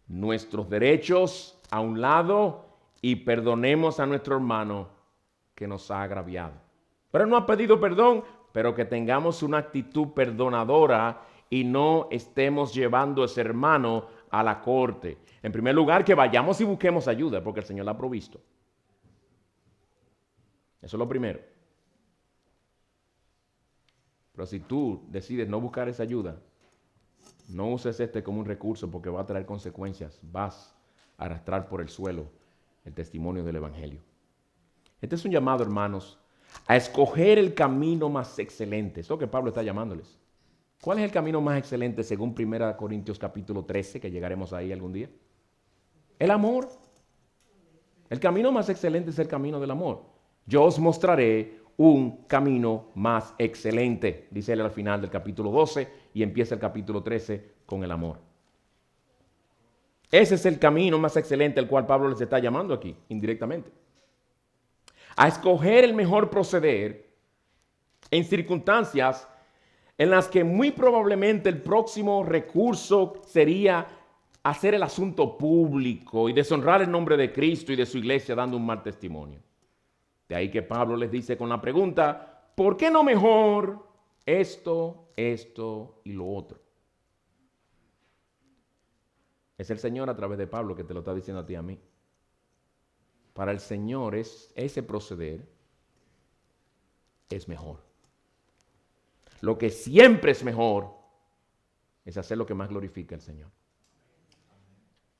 nuestros derechos a un lado y perdonemos a nuestro hermano que nos ha agraviado. Pero no ha pedido perdón, pero que tengamos una actitud perdonadora y no estemos llevando a ese hermano a la corte. En primer lugar, que vayamos y busquemos ayuda, porque el Señor la ha provisto. Eso es lo primero. Pero si tú decides no buscar esa ayuda, no uses este como un recurso porque va a traer consecuencias. Vas a arrastrar por el suelo el testimonio del Evangelio. Este es un llamado, hermanos, a escoger el camino más excelente. Es lo que Pablo está llamándoles. ¿Cuál es el camino más excelente según 1 Corintios capítulo 13, que llegaremos ahí algún día? El amor. El camino más excelente es el camino del amor. Yo os mostraré un camino más excelente, dice él al final del capítulo 12 y empieza el capítulo 13 con el amor. Ese es el camino más excelente al cual Pablo les está llamando aquí, indirectamente. A escoger el mejor proceder en circunstancias en las que muy probablemente el próximo recurso sería hacer el asunto público y deshonrar el nombre de Cristo y de su iglesia dando un mal testimonio. De ahí que Pablo les dice con la pregunta, ¿por qué no mejor esto y lo otro? Es el Señor a través de Pablo que te lo está diciendo a ti y a mí. Para el Señor ese proceder es mejor. Lo que siempre es mejor es hacer lo que más glorifica al Señor.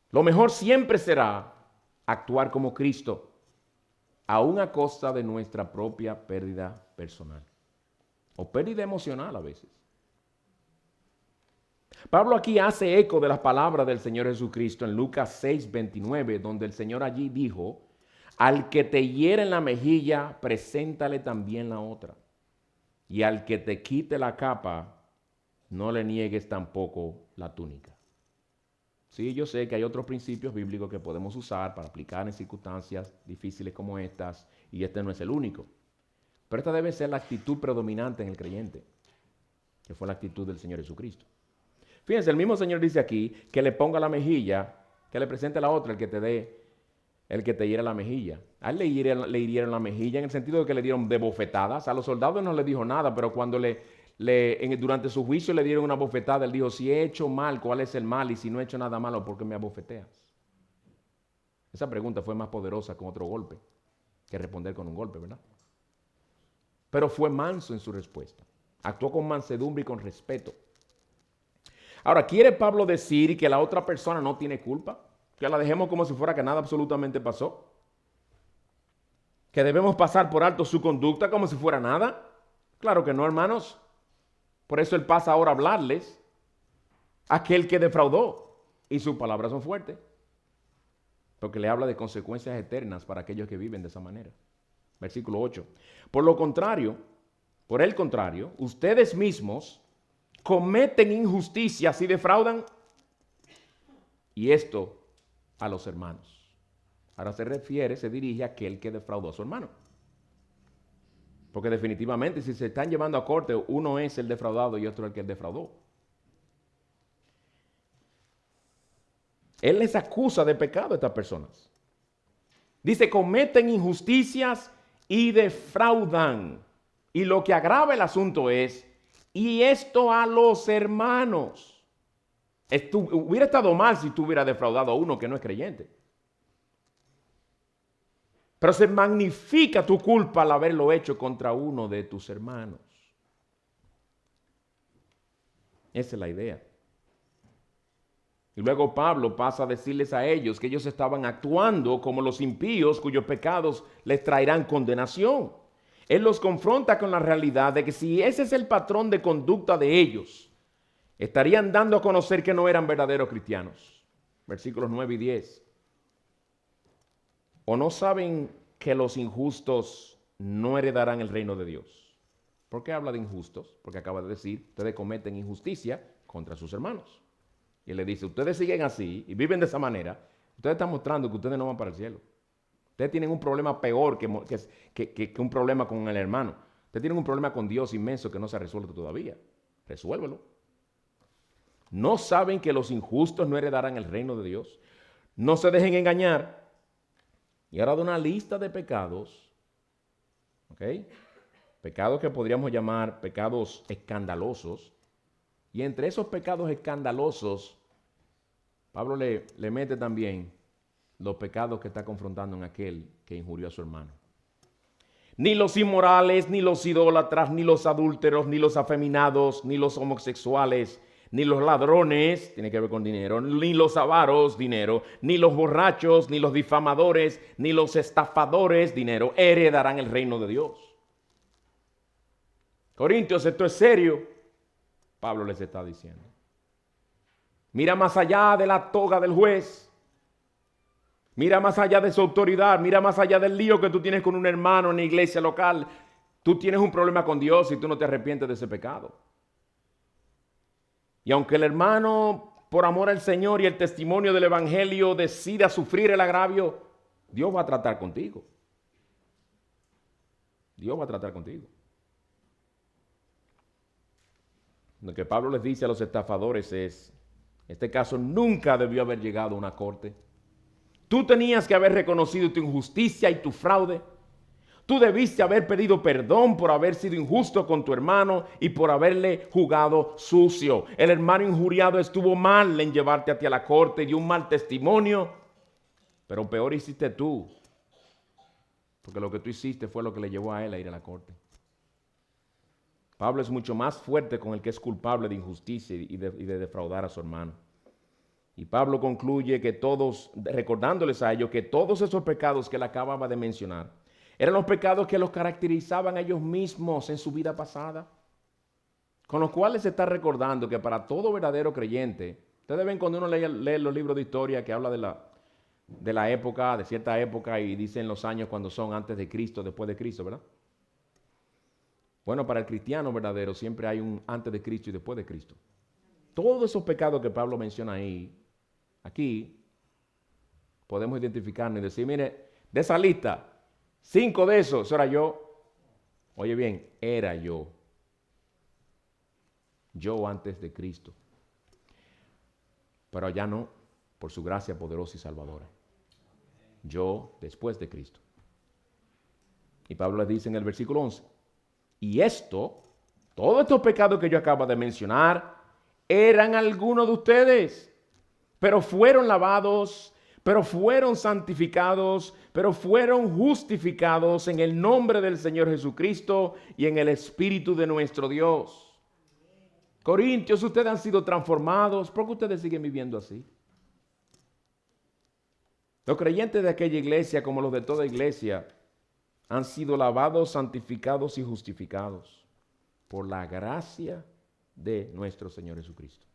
Lo mejor siempre será actuar como Cristo, aún a costa de nuestra propia pérdida personal o pérdida emocional a veces. Pablo aquí hace eco de las palabras del Señor Jesucristo en Lucas 6:29, donde el Señor allí dijo, al que te hiere en la mejilla, preséntale también la otra. Y al que te quite la capa, no le niegues tampoco la túnica. Sí, yo sé que hay otros principios bíblicos que podemos usar para aplicar en circunstancias difíciles como estas, y este no es el único. Pero esta debe ser la actitud predominante en el creyente, que fue la actitud del Señor Jesucristo. Fíjense, el mismo Señor dice aquí que le ponga la mejilla, que le presente la otra, el que te hiera la mejilla. A él le hirieron la mejilla en el sentido de que le dieron de bofetadas. A los soldados no le dijo nada, pero cuando durante su juicio le dieron una bofetada, él dijo, si he hecho mal, ¿cuál es el mal? Y si no he hecho nada malo, ¿por qué me abofeteas? Esa pregunta fue más poderosa con otro golpe que responder con un golpe, ¿verdad? Pero fue manso en su respuesta. Actuó con mansedumbre y con respeto. Ahora, ¿quiere Pablo decir que la otra persona no tiene culpa? ¿Que la dejemos como si fuera que nada absolutamente pasó? ¿Que debemos pasar por alto su conducta como si fuera nada? Claro que no, hermanos. Por eso él pasa ahora a hablarles a aquel que defraudó. Y sus palabras son fuertes. Porque le habla de consecuencias eternas para aquellos que viven de esa manera. Versículo 8. Por el contrario, ustedes mismos cometen injusticias y defraudan. Y esto a los hermanos. Ahora se dirige a aquel que defraudó a su hermano. Porque definitivamente si se están llevando a corte, uno es el defraudado y otro el que defraudó. Él les acusa de pecado a estas personas. Dice, cometen injusticias y defraudan. Y lo que agrava el asunto es, y esto a los hermanos. Hubiera estado mal si tú hubieras defraudado a uno que no es creyente. Pero se magnifica tu culpa al haberlo hecho contra uno de tus hermanos. Esa es la idea. Y luego Pablo pasa a decirles a ellos que ellos estaban actuando como los impíos cuyos pecados les traerán condenación. Él los confronta con la realidad de que si ese es el patrón de conducta de ellos, estarían dando a conocer que no eran verdaderos cristianos. Versículos 9 y 10. ¿O no saben que los injustos no heredarán el reino de Dios? ¿Por qué habla de injustos? Porque acaba de decir, ustedes cometen injusticia contra sus hermanos. Y él le dice, ustedes siguen así y viven de esa manera, ustedes están mostrando que ustedes no van para el cielo. Ustedes tienen un problema peor que un problema con el hermano. Ustedes tienen un problema con Dios inmenso que no se ha resuelto todavía. Resuélvelo. ¿No saben que los injustos no heredarán el reino de Dios? No se dejen engañar. Y ahora da una lista de pecados, ¿ok? Pecados que podríamos llamar pecados escandalosos. Y entre esos pecados escandalosos, Pablo le mete también los pecados que está confrontando en aquel que injurió a su hermano. Ni los inmorales, ni los idólatras, ni los adúlteros, ni los afeminados, ni los homosexuales, ni los ladrones, tiene que ver con dinero, ni los avaros, dinero, ni los borrachos, ni los difamadores, ni los estafadores, dinero, heredarán el reino de Dios. Corintios, esto es serio. Pablo les está diciendo. Mira más allá de la toga del juez. Mira más allá de su autoridad. Mira más allá del lío que tú tienes con un hermano en la iglesia local. Tú tienes un problema con Dios y tú no te arrepientes de ese pecado. Y aunque el hermano, por amor al Señor y el testimonio del evangelio, decida sufrir el agravio, Dios va a tratar contigo. Dios va a tratar contigo. Lo que Pablo les dice a los estafadores es, este caso nunca debió haber llegado a una corte. Tú tenías que haber reconocido tu injusticia y tu fraude. Tú debiste haber pedido perdón por haber sido injusto con tu hermano y por haberle jugado sucio. El hermano injuriado estuvo mal en llevarte a ti a la corte y dio un mal testimonio, pero peor hiciste tú, porque lo que tú hiciste fue lo que le llevó a él a ir a la corte. Pablo es mucho más fuerte con el que es culpable de injusticia y de defraudar a su hermano. Y Pablo concluye que todos, recordándoles a ellos que todos esos pecados que él acababa de mencionar, eran los pecados que los caracterizaban a ellos mismos en su vida pasada. Con los cuales se está recordando que para todo verdadero creyente, ustedes ven cuando uno lee los libros de historia que habla de la época, de cierta época, y dicen los años cuando son antes de Cristo, después de Cristo, ¿verdad? Bueno, para el cristiano verdadero siempre hay un antes de Cristo y después de Cristo. Todos esos pecados que Pablo menciona ahí, aquí, podemos identificarnos y decir, mire, de esa lista, 5 de esos, eso era yo. Oye bien, era yo. Yo antes de Cristo. Pero ya no, por su gracia poderosa y salvadora. Yo después de Cristo. Y Pablo les dice en el versículo 11, y esto, todos estos pecados que yo acabo de mencionar, eran algunos de ustedes, pero fueron lavados, pero fueron santificados, pero fueron justificados en el nombre del Señor Jesucristo y en el Espíritu de nuestro Dios. Corintios, ustedes han sido transformados. ¿Por qué ustedes siguen viviendo así? Los creyentes de aquella iglesia, como los de toda iglesia, han sido lavados, santificados y justificados por la gracia de nuestro Señor Jesucristo,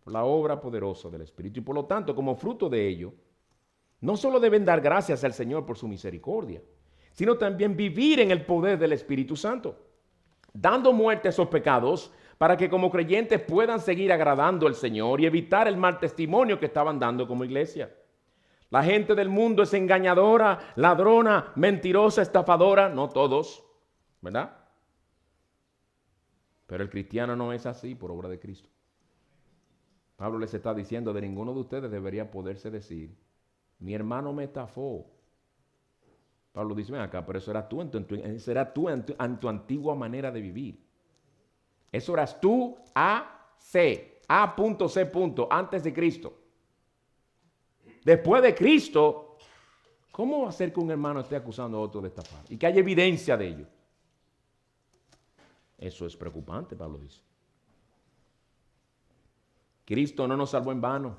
por la obra poderosa del Espíritu. Y por lo tanto, como fruto de ello, no solo deben dar gracias al Señor por su misericordia, sino también vivir en el poder del Espíritu Santo, dando muerte a esos pecados para que como creyentes puedan seguir agradando al Señor y evitar el mal testimonio que estaban dando como iglesia. La gente del mundo es engañadora, ladrona, mentirosa, estafadora. No todos, ¿verdad? Pero el cristiano no es así por obra de Cristo. Pablo les está diciendo, de ninguno de ustedes debería poderse decir, mi hermano me estafó. Pablo dice, ven acá, pero eso era tú en tu antigua manera de vivir. Eso eras tú, A.C., A.C. antes de Cristo. Después de Cristo, ¿cómo va a ser que un hermano esté acusando a otro de estafar? Y que haya evidencia de ello. Eso es preocupante, Pablo dice. Cristo no nos salvó en vano.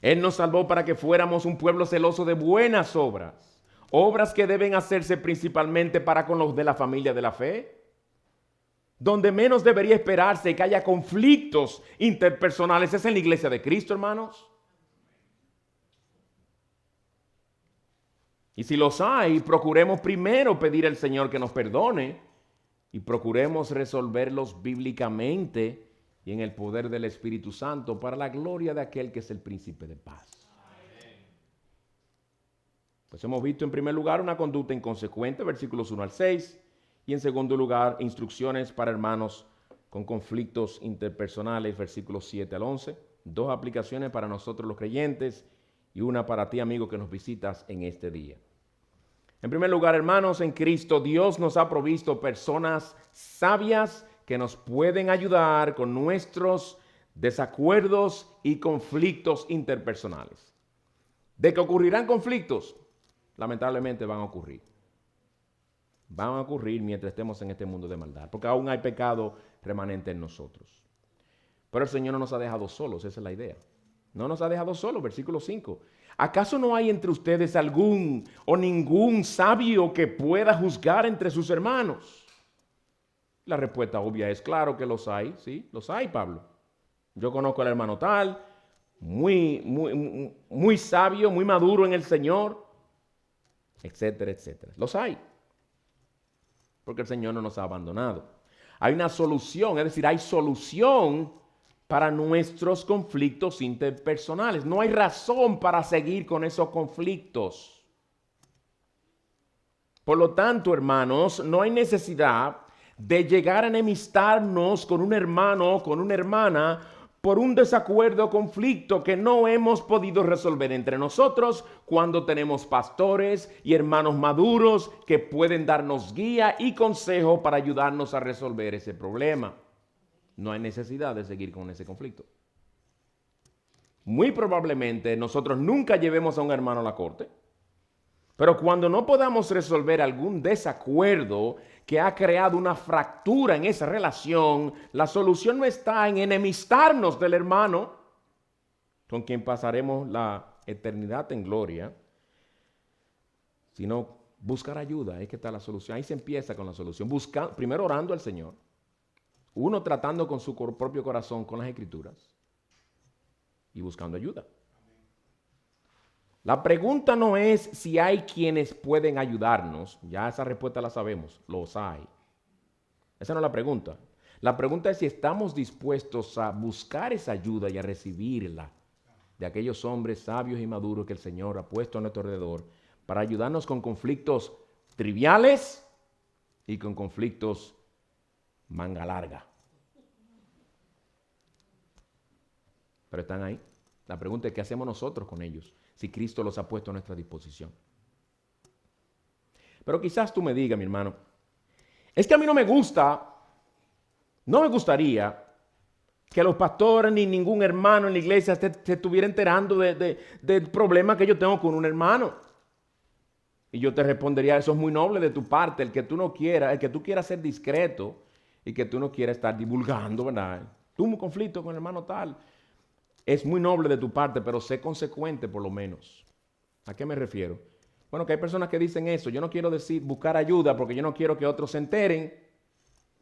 Él nos salvó para que fuéramos un pueblo celoso de buenas obras, obras que deben hacerse principalmente para con los de la familia de la fe, donde menos debería esperarse que haya conflictos interpersonales es en la iglesia de Cristo, hermanos. Y si los hay, procuremos primero pedir al Señor que nos perdone y procuremos resolverlos bíblicamente y en el poder del Espíritu Santo para la gloria de aquel que es el príncipe de paz. Pues hemos visto en primer lugar una conducta inconsecuente, versículos 1 al 6, y en segundo lugar instrucciones para hermanos con conflictos interpersonales, versículos 7 al 11. Dos aplicaciones para nosotros los creyentes y una para ti, amigo, que nos visitas en este día. En primer lugar, hermanos, en Cristo Dios nos ha provisto personas sabias que nos pueden ayudar con nuestros desacuerdos y conflictos interpersonales. De que ocurrirán conflictos, lamentablemente van a ocurrir. Van a ocurrir mientras estemos en este mundo de maldad, porque aún hay pecado remanente en nosotros. Pero el Señor no nos ha dejado solos, esa es la idea. No nos ha dejado solos, versículo 5. ¿Acaso no hay entre ustedes algún o ningún sabio que pueda juzgar entre sus hermanos? La respuesta obvia es claro que los hay, sí, los hay, Pablo. Yo conozco al hermano tal, muy sabio, muy maduro en el Señor, etcétera, etcétera. Los hay, porque el Señor no nos ha abandonado. Hay una solución, es decir, hay solución para nuestros conflictos interpersonales. No hay razón para seguir con esos conflictos. Por lo tanto, hermanos, no hay necesidad de llegar a enemistarnos con un hermano o con una hermana por un desacuerdo o conflicto que no hemos podido resolver entre nosotros cuando tenemos pastores y hermanos maduros que pueden darnos guía y consejo para ayudarnos a resolver ese problema. No hay necesidad de seguir con ese conflicto. Muy probablemente nosotros nunca llevemos a un hermano a la corte, pero cuando no podamos resolver algún desacuerdo que ha creado una fractura en esa relación, la solución no está en enemistarnos del hermano con quien pasaremos la eternidad en gloria, sino buscar ayuda. Ahí que está la solución. Ahí se empieza con la solución. Primero orando al Señor, uno tratando con su propio corazón con las Escrituras y buscando ayuda. La pregunta no es si hay quienes pueden ayudarnos. Ya esa respuesta la sabemos. Los hay. Esa no es la pregunta. La pregunta es si estamos dispuestos a buscar esa ayuda y a recibirla de aquellos hombres sabios y maduros que el Señor ha puesto a nuestro alrededor para ayudarnos con conflictos triviales y con conflictos manga larga. Pero están ahí. La pregunta es, ¿qué hacemos nosotros con ellos? Si Cristo los ha puesto a nuestra disposición. Pero quizás tú me digas, mi hermano, es que a mí no me gustaría que los pastores ni ningún hermano en la iglesia se estuviera enterando del problema que yo tengo con un hermano. Y yo te respondería, eso es muy noble de tu parte, el que tú quieras ser discreto y que tú no quieras estar divulgando, ¿verdad? Tuve un conflicto con el hermano tal. Es muy noble de tu parte, pero sé consecuente por lo menos. ¿A qué me refiero? Bueno, que hay personas que dicen eso. Yo no quiero buscar ayuda porque yo no quiero que otros se enteren.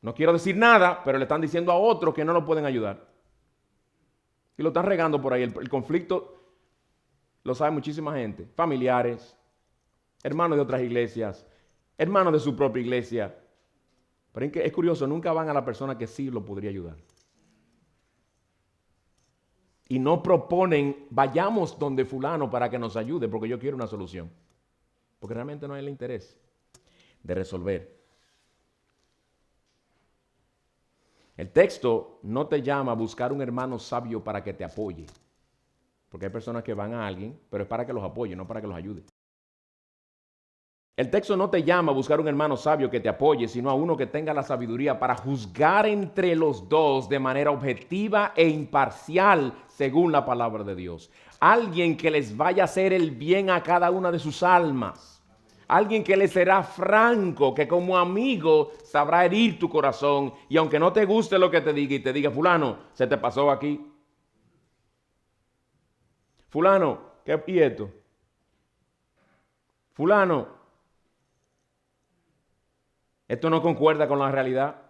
No quiero decir nada, pero le están diciendo a otros que no lo pueden ayudar. Y lo están regando por ahí. El conflicto lo sabe muchísima gente. Familiares, hermanos de otras iglesias, hermanos de su propia iglesia. Pero es curioso, nunca van a la persona que sí lo podría ayudar. Y no proponen, vayamos donde fulano para que nos ayude, porque yo quiero una solución. Porque realmente no hay el interés de resolver. El texto no te llama a buscar un hermano sabio para que te apoye. Porque hay personas que van a alguien, pero es para que los apoye, no para que los ayude. El texto no te llama a buscar un hermano sabio que te apoye, sino a uno que tenga la sabiduría para juzgar entre los dos de manera objetiva e imparcial según la palabra de Dios. Alguien que les vaya a hacer el bien a cada una de sus almas. Alguien que les será franco, que como amigo sabrá herir tu corazón y aunque no te guste lo que te diga y te diga, fulano, se te pasó aquí. fulano, ¿y esto? Fulano, esto no concuerda con la realidad.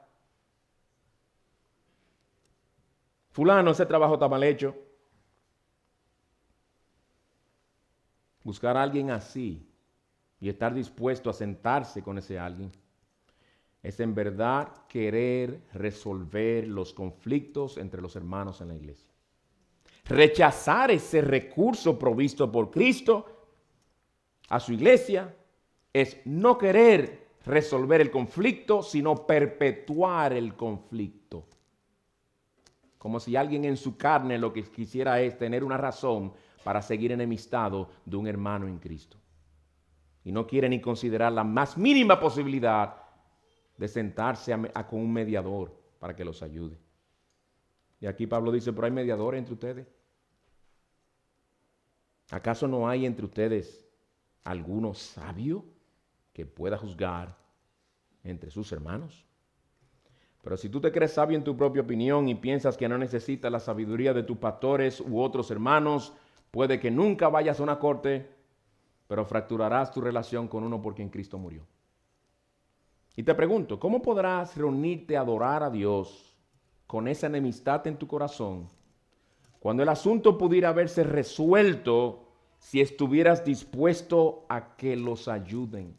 Fulano, ese trabajo está mal hecho. Buscar a alguien así y estar dispuesto a sentarse con ese alguien es en verdad querer resolver los conflictos entre los hermanos en la iglesia. Rechazar ese recurso provisto por Cristo a su iglesia es no querer resolver el conflicto, sino perpetuar el conflicto. Como si alguien en su carne lo que quisiera es tener una razón para seguir enemistado de un hermano en Cristo. Y no quiere ni considerar la más mínima posibilidad de sentarse con un mediador para que los ayude. Y aquí Pablo dice, pero hay mediadores entre ustedes. ¿Acaso no hay entre ustedes alguno sabio que pueda juzgar entre sus hermanos? Pero si tú te crees sabio en tu propia opinión y piensas que no necesitas la sabiduría de tus pastores u otros hermanos, puede que nunca vayas a una corte, pero fracturarás tu relación con uno por quien Cristo murió. Y te pregunto, ¿cómo podrás reunirte a adorar a Dios con esa enemistad en tu corazón cuando el asunto pudiera haberse resuelto si estuvieras dispuesto a que los ayuden?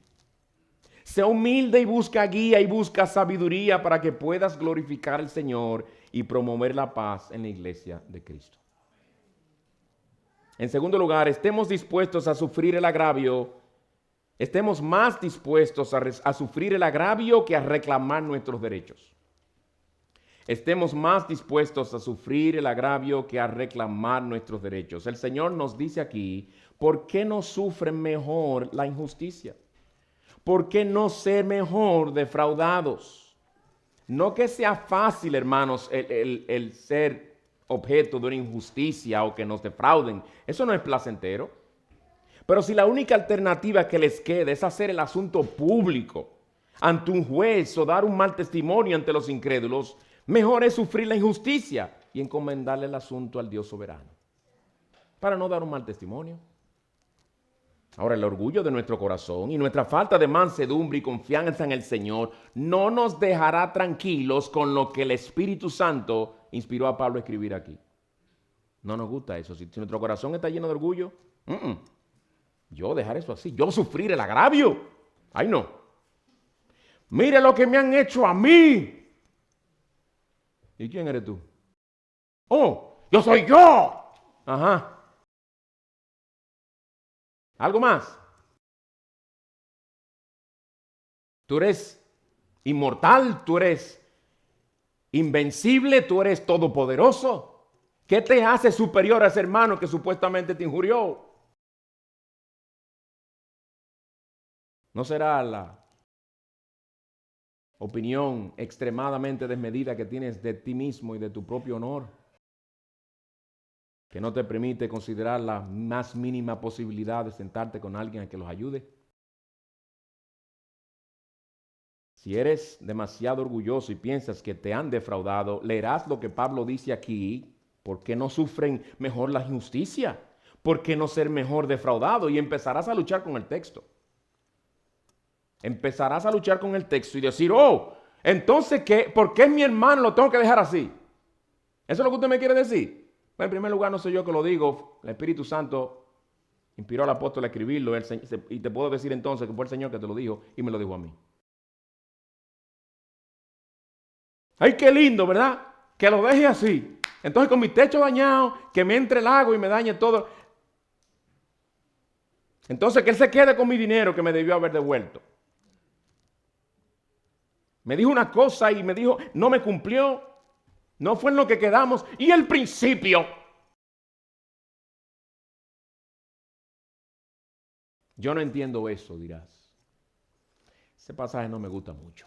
Sea humilde y busca guía y busca sabiduría para que puedas glorificar al Señor y promover la paz en la iglesia de Cristo. En segundo lugar, estemos dispuestos a sufrir el agravio. Estemos más dispuestos a sufrir el agravio que a reclamar nuestros derechos. Estemos más dispuestos a sufrir el agravio que a reclamar nuestros derechos. El Señor nos dice aquí, ¿por qué no sufren mejor la injusticia? ¿Por qué no ser mejor defraudados? No que sea fácil, hermanos, el ser objeto de una injusticia o que nos defrauden. Eso no es placentero. Pero si la única alternativa que les queda es hacer el asunto público ante un juez o dar un mal testimonio ante los incrédulos, mejor es sufrir la injusticia y encomendarle el asunto al Dios soberano para no dar un mal testimonio. Ahora, el orgullo de nuestro corazón y nuestra falta de mansedumbre y confianza en el Señor no nos dejará tranquilos con lo que el Espíritu Santo inspiró a Pablo a escribir aquí. No nos gusta eso. Si nuestro corazón está lleno de orgullo, yo dejar eso así. Yo sufrir el agravio. Ay, no. Mire lo que me han hecho a mí. ¿Y quién eres tú? Oh, yo soy yo. Ajá. ¿Algo más? Tú eres inmortal, tú eres invencible, tú eres todopoderoso. ¿Qué te hace superior a ese hermano que supuestamente te injurió? ¿No será la opinión extremadamente desmedida que tienes de ti mismo y de tu propio honor, que no te permite considerar la más mínima posibilidad de sentarte con alguien a que los ayude? Si eres demasiado orgulloso y piensas que te han defraudado, leerás lo que Pablo dice aquí. ¿Por qué no sufren mejor la injusticia? ¿Por qué no ser mejor defraudado? Y empezarás a luchar con el texto. Empezarás a luchar con el texto y decir, oh, entonces, ¿qué? ¿Por qué mi hermano lo tengo que dejar así? ¿Eso es lo que usted me quiere decir? Bueno, en primer lugar, no soy yo que lo digo. El Espíritu Santo inspiró al apóstol a escribirlo. Y te puedo decir entonces que fue el Señor que te lo dijo y me lo dijo a mí. ¡Ay, qué lindo!, ¿verdad? Que lo deje así. Entonces, con mi techo dañado, que me entre el agua y me dañe todo. Entonces, que él se quede con mi dinero que me debió haber devuelto. Me dijo una cosa y me dijo, no me cumplió. No fue en lo que quedamos. Y el principio. Yo no entiendo eso, dirás. Ese pasaje no me gusta mucho.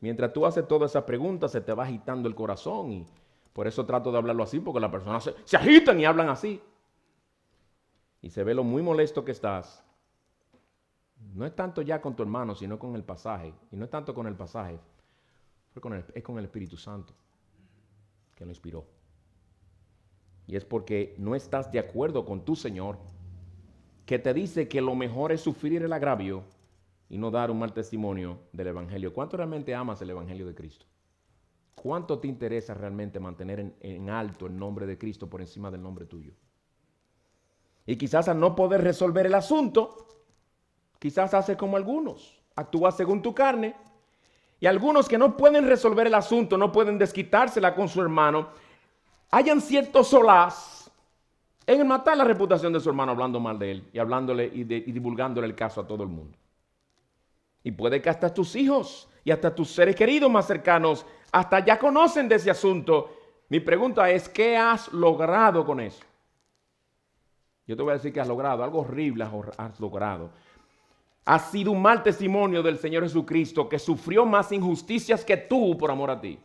Mientras tú haces todas esas preguntas, se te va agitando el corazón y por eso trato de hablarlo así, porque las personas se agitan y hablan así. Y se ve lo muy molesto que estás. No es tanto ya con tu hermano, sino con el pasaje. Y no es tanto con el pasaje, es con el Espíritu Santo que lo inspiró. Y es porque no estás de acuerdo con tu Señor, que te dice que lo mejor es sufrir el agravio y no dar un mal testimonio del Evangelio. ¿Cuánto realmente amas el Evangelio de Cristo? ¿Cuánto te interesa realmente mantener en alto el nombre de Cristo por encima del nombre tuyo? Y quizás al no poder resolver el asunto, quizás haces como algunos, actúas según tu carne. Y algunos que no pueden resolver el asunto, no pueden desquitársela con su hermano, hayan cierto solaz en matar la reputación de su hermano hablando mal de él y hablándole y divulgándole el caso a todo el mundo. Y puede que hasta tus hijos y hasta tus seres queridos más cercanos hasta ya conocen de ese asunto. Mi pregunta es, ¿qué has logrado con eso? Yo te voy a decir que has logrado, algo horrible has logrado. Has sido un mal testimonio del Señor Jesucristo que sufrió más injusticias que tú por amor a ti.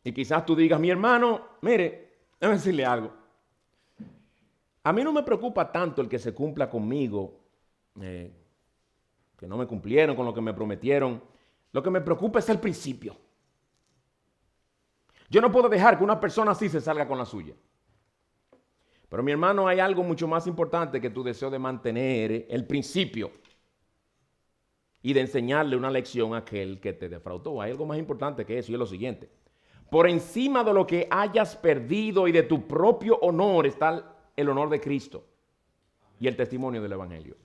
Y quizás tú digas, mi hermano, mire, déjame decirle algo. A mí no me preocupa tanto el que se cumpla conmigo, que no me cumplieron con lo que me prometieron. Lo que me preocupa es el principio. Yo no puedo dejar que una persona así se salga con la suya. Pero mi hermano, hay algo mucho más importante que tu deseo de mantener el principio y de enseñarle una lección a aquel que te defraudó. Hay algo más importante que eso y es lo siguiente. Por encima de lo que hayas perdido y de tu propio honor está el honor de Cristo y el testimonio del Evangelio.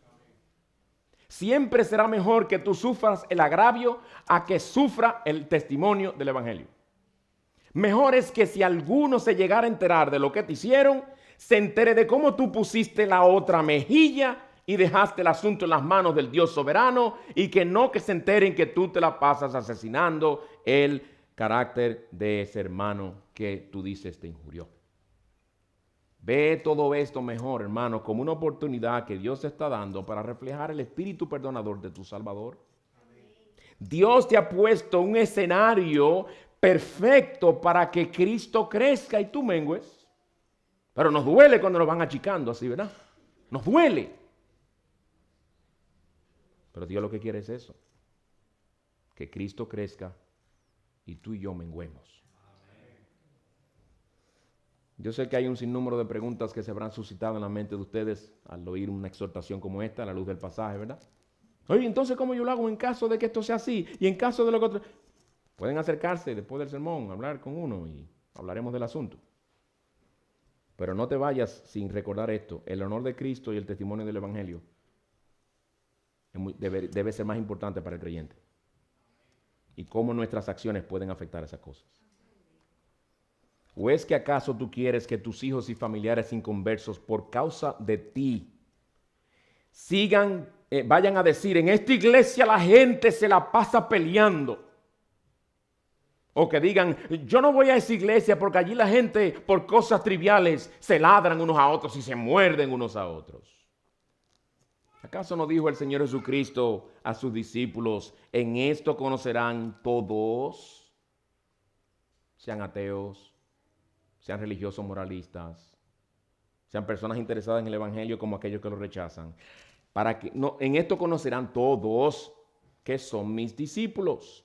Siempre será mejor que tú sufras el agravio a que sufra el testimonio del Evangelio. Mejor es que si alguno se llegara a enterar de lo que te hicieron, se entere de cómo tú pusiste la otra mejilla y dejaste el asunto en las manos del Dios soberano, y que no que se enteren que tú te la pasas asesinando el carácter de ese hermano que tú dices te injurió. Ve todo esto mejor, hermano, como una oportunidad que Dios te está dando para reflejar el espíritu perdonador de tu Salvador. Dios te ha puesto un escenario perfecto para que Cristo crezca y tú mengues. Pero nos duele cuando nos van achicando así, ¿verdad? Nos duele. Pero Dios lo que quiere es eso. Que Cristo crezca y tú y yo menguemos. Yo sé que hay un sinnúmero de preguntas que se habrán suscitado en la mente de ustedes al oír una exhortación como esta, a la luz del pasaje, ¿verdad? Oye, entonces, ¿cómo yo lo hago en caso de que esto sea así? Y en caso de lo que otro... Pueden acercarse después del sermón, hablar con uno y hablaremos del asunto. Pero no te vayas sin recordar esto. El honor de Cristo y el testimonio del Evangelio debe ser más importante para el creyente. Y cómo nuestras acciones pueden afectar esas cosas. ¿O es que acaso tú quieres que tus hijos y familiares inconversos, por causa de ti, vayan a decir, en esta iglesia la gente se la pasa peleando? O que digan, yo no voy a esa iglesia porque allí la gente por cosas triviales se ladran unos a otros y se muerden unos a otros. ¿Acaso no dijo el Señor Jesucristo a sus discípulos, en esto conocerán todos, sean ateos, sean religiosos moralistas, sean personas interesadas en el Evangelio como aquellos que lo rechazan? En esto conocerán todos que son mis discípulos,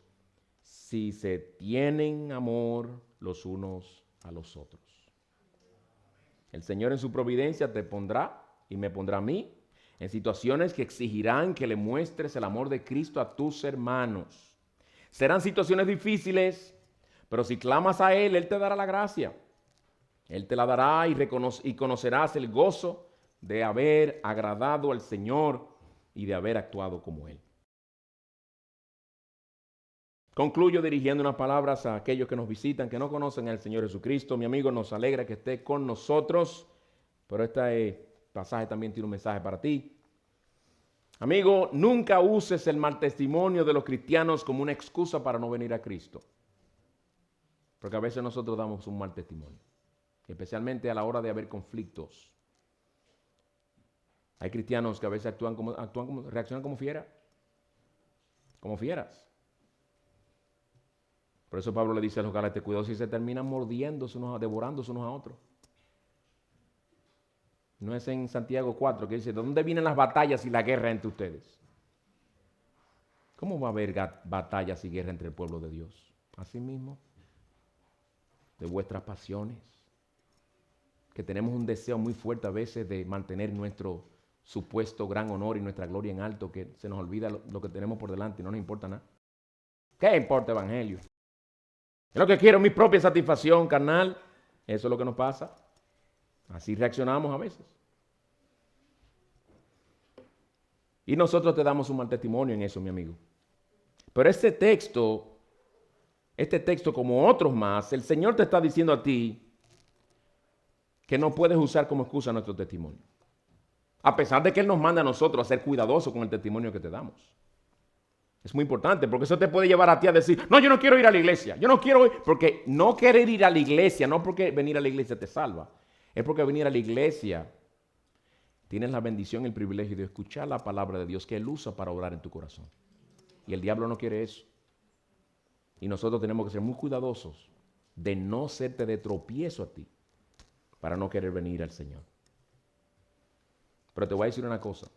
si se tienen amor los unos a los otros. El Señor en su providencia te pondrá y me pondrá a mí en situaciones que exigirán que le muestres el amor de Cristo a tus hermanos. Serán situaciones difíciles, pero si clamas a Él, Él te dará la gracia. Él te la dará y conocerás el gozo de haber agradado al Señor y de haber actuado como Él. Concluyo dirigiendo unas palabras a aquellos que nos visitan, que no conocen al Señor Jesucristo. Mi amigo, nos alegra que esté con nosotros, pero este pasaje también tiene un mensaje para ti. Amigo, nunca uses el mal testimonio de los cristianos como una excusa para no venir a Cristo, porque a veces nosotros damos un mal testimonio, especialmente a la hora de haber conflictos. Hay cristianos que a veces reaccionan como fieras. Por eso Pablo le dice a los Gálatas, cuidado si se terminan mordiéndose devorándose unos a otros. No es en Santiago 4 que dice, ¿de dónde vienen las batallas y la guerra entre ustedes? ¿Cómo va a haber batallas y guerra entre el pueblo de Dios? Así mismo. de vuestras pasiones, que tenemos un deseo muy fuerte a veces de mantener nuestro supuesto gran honor y nuestra gloria en alto, que se nos olvida lo que tenemos por delante y no nos importa nada. ¿Qué importa el evangelio? Es lo que quiero, mi propia satisfacción carnal. Eso es lo que nos pasa. Así reaccionamos a veces. Y nosotros te damos un mal testimonio en eso, mi amigo. Pero este texto como otros más, el Señor te está diciendo a ti que no puedes usar como excusa nuestro testimonio. A pesar de que Él nos manda a nosotros a ser cuidadosos con el testimonio que te damos. Es muy importante porque eso te puede llevar a ti a decir, no, yo no quiero ir a la iglesia. Yo no quiero ir, porque no querer ir a la iglesia, no porque venir a la iglesia te salva. Es porque venir a la iglesia tienes la bendición y el privilegio de escuchar la palabra de Dios que Él usa para orar en tu corazón. Y el diablo no quiere eso. Y nosotros tenemos que ser muy cuidadosos de no serte de tropiezo a ti para no querer venir al Señor. Pero te voy a decir una cosa.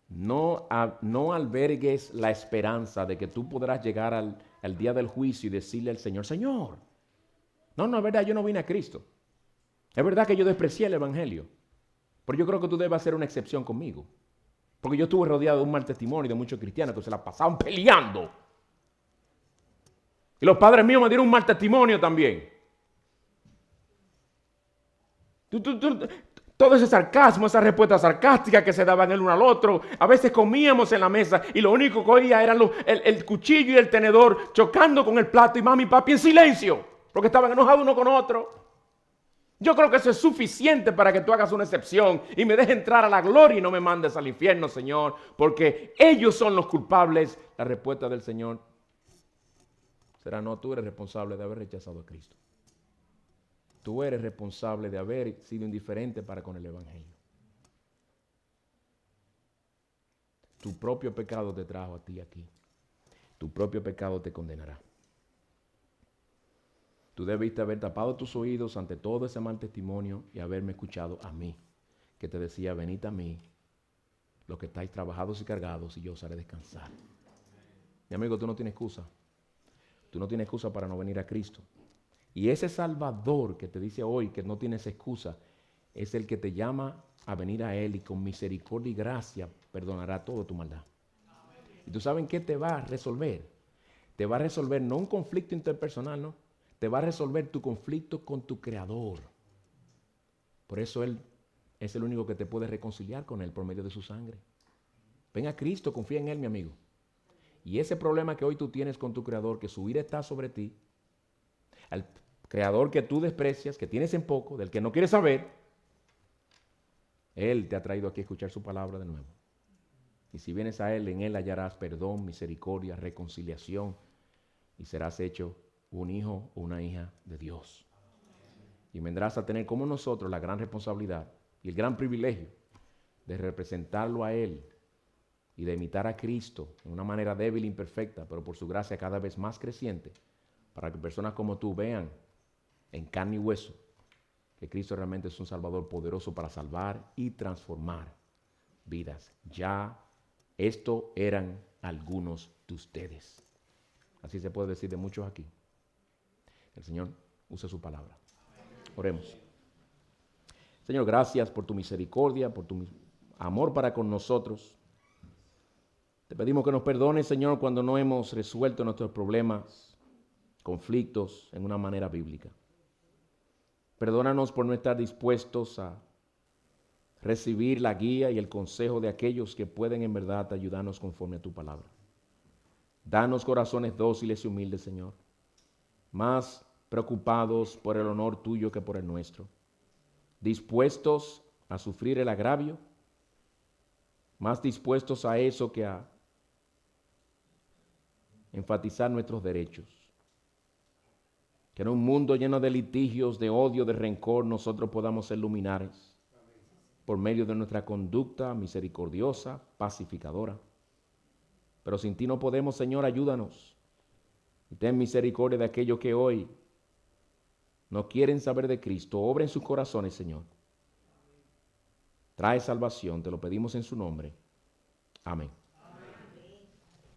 No albergues la esperanza de que tú podrás llegar al día del juicio y decirle al Señor, Señor, no, es verdad, yo no vine a Cristo. Es verdad que yo desprecié el Evangelio. Pero yo creo que tú debes hacer una excepción conmigo. Porque yo estuve rodeado de un mal testimonio de muchos cristianos que se la pasaban peleando. Y los padres míos me dieron un mal testimonio también. Todo ese sarcasmo, esa respuesta sarcástica que se daban el uno al otro. A veces comíamos en la mesa y lo único que oía eran el cuchillo y el tenedor chocando con el plato y mami y papi en silencio. Porque estaban enojados uno con otro. Yo creo que eso es suficiente para que tú hagas una excepción y me dejes entrar a la gloria y no me mandes al infierno, Señor, porque ellos son los culpables. La respuesta del Señor será, no, tú eres responsable de haber rechazado a Cristo. Tú eres responsable de haber sido indiferente para con el Evangelio. Tu propio pecado te trajo a ti aquí. Tu propio pecado te condenará. Tú debiste haber tapado tus oídos ante todo ese mal testimonio y haberme escuchado a mí, que te decía, venid a mí, los que estáis trabajados y cargados, y yo os haré descansar. Mi amigo, tú no tienes excusa. Tú no tienes excusa para no venir a Cristo. Y ese Salvador que te dice hoy que no tienes excusa, es el que te llama a venir a Él y con misericordia y gracia perdonará toda tu maldad. ¿Y tú sabes qué te va a resolver? Te va a resolver no un conflicto interpersonal, no. Te va a resolver tu conflicto con tu Creador. Por eso Él es el único que te puede reconciliar con Él por medio de su sangre. Ven a Cristo, confía en Él, mi amigo. Y ese problema que hoy tú tienes con tu Creador, que su ira está sobre ti, al Creador que tú desprecias, que tienes en poco, del que no quieres saber, Él te ha traído aquí a escuchar su palabra de nuevo. Y si vienes a Él, en Él hallarás perdón, misericordia, reconciliación y serás hecho un hijo o una hija de Dios. Y vendrás a tener como nosotros la gran responsabilidad y el gran privilegio de representarlo a Él y de imitar a Cristo en una manera débil e imperfecta, pero por su gracia cada vez más creciente, para que personas como tú vean en carne y hueso que Cristo realmente es un Salvador poderoso para salvar y transformar vidas. Ya esto eran algunos de ustedes. Así se puede decir de muchos aquí. El Señor use su palabra. Oremos. Señor, gracias por tu misericordia, por tu amor para con nosotros. Te pedimos que nos perdones, Señor, cuando no hemos resuelto nuestros problemas, conflictos en una manera bíblica. Perdónanos por no estar dispuestos a recibir la guía y el consejo de aquellos que pueden en verdad ayudarnos conforme a tu palabra. Danos corazones dóciles y humildes, Señor, más preocupados por el honor tuyo que por el nuestro, dispuestos a sufrir el agravio, más dispuestos a eso que a enfatizar nuestros derechos. Que en un mundo lleno de litigios, de odio, de rencor, nosotros podamos ser luminares por medio de nuestra conducta misericordiosa, pacificadora. Pero sin ti no podemos, Señor, ayúdanos. Y ten misericordia de aquellos que hoy no quieren saber de Cristo. Obra en sus corazones, Señor. Trae salvación, te lo pedimos en su nombre. Amén.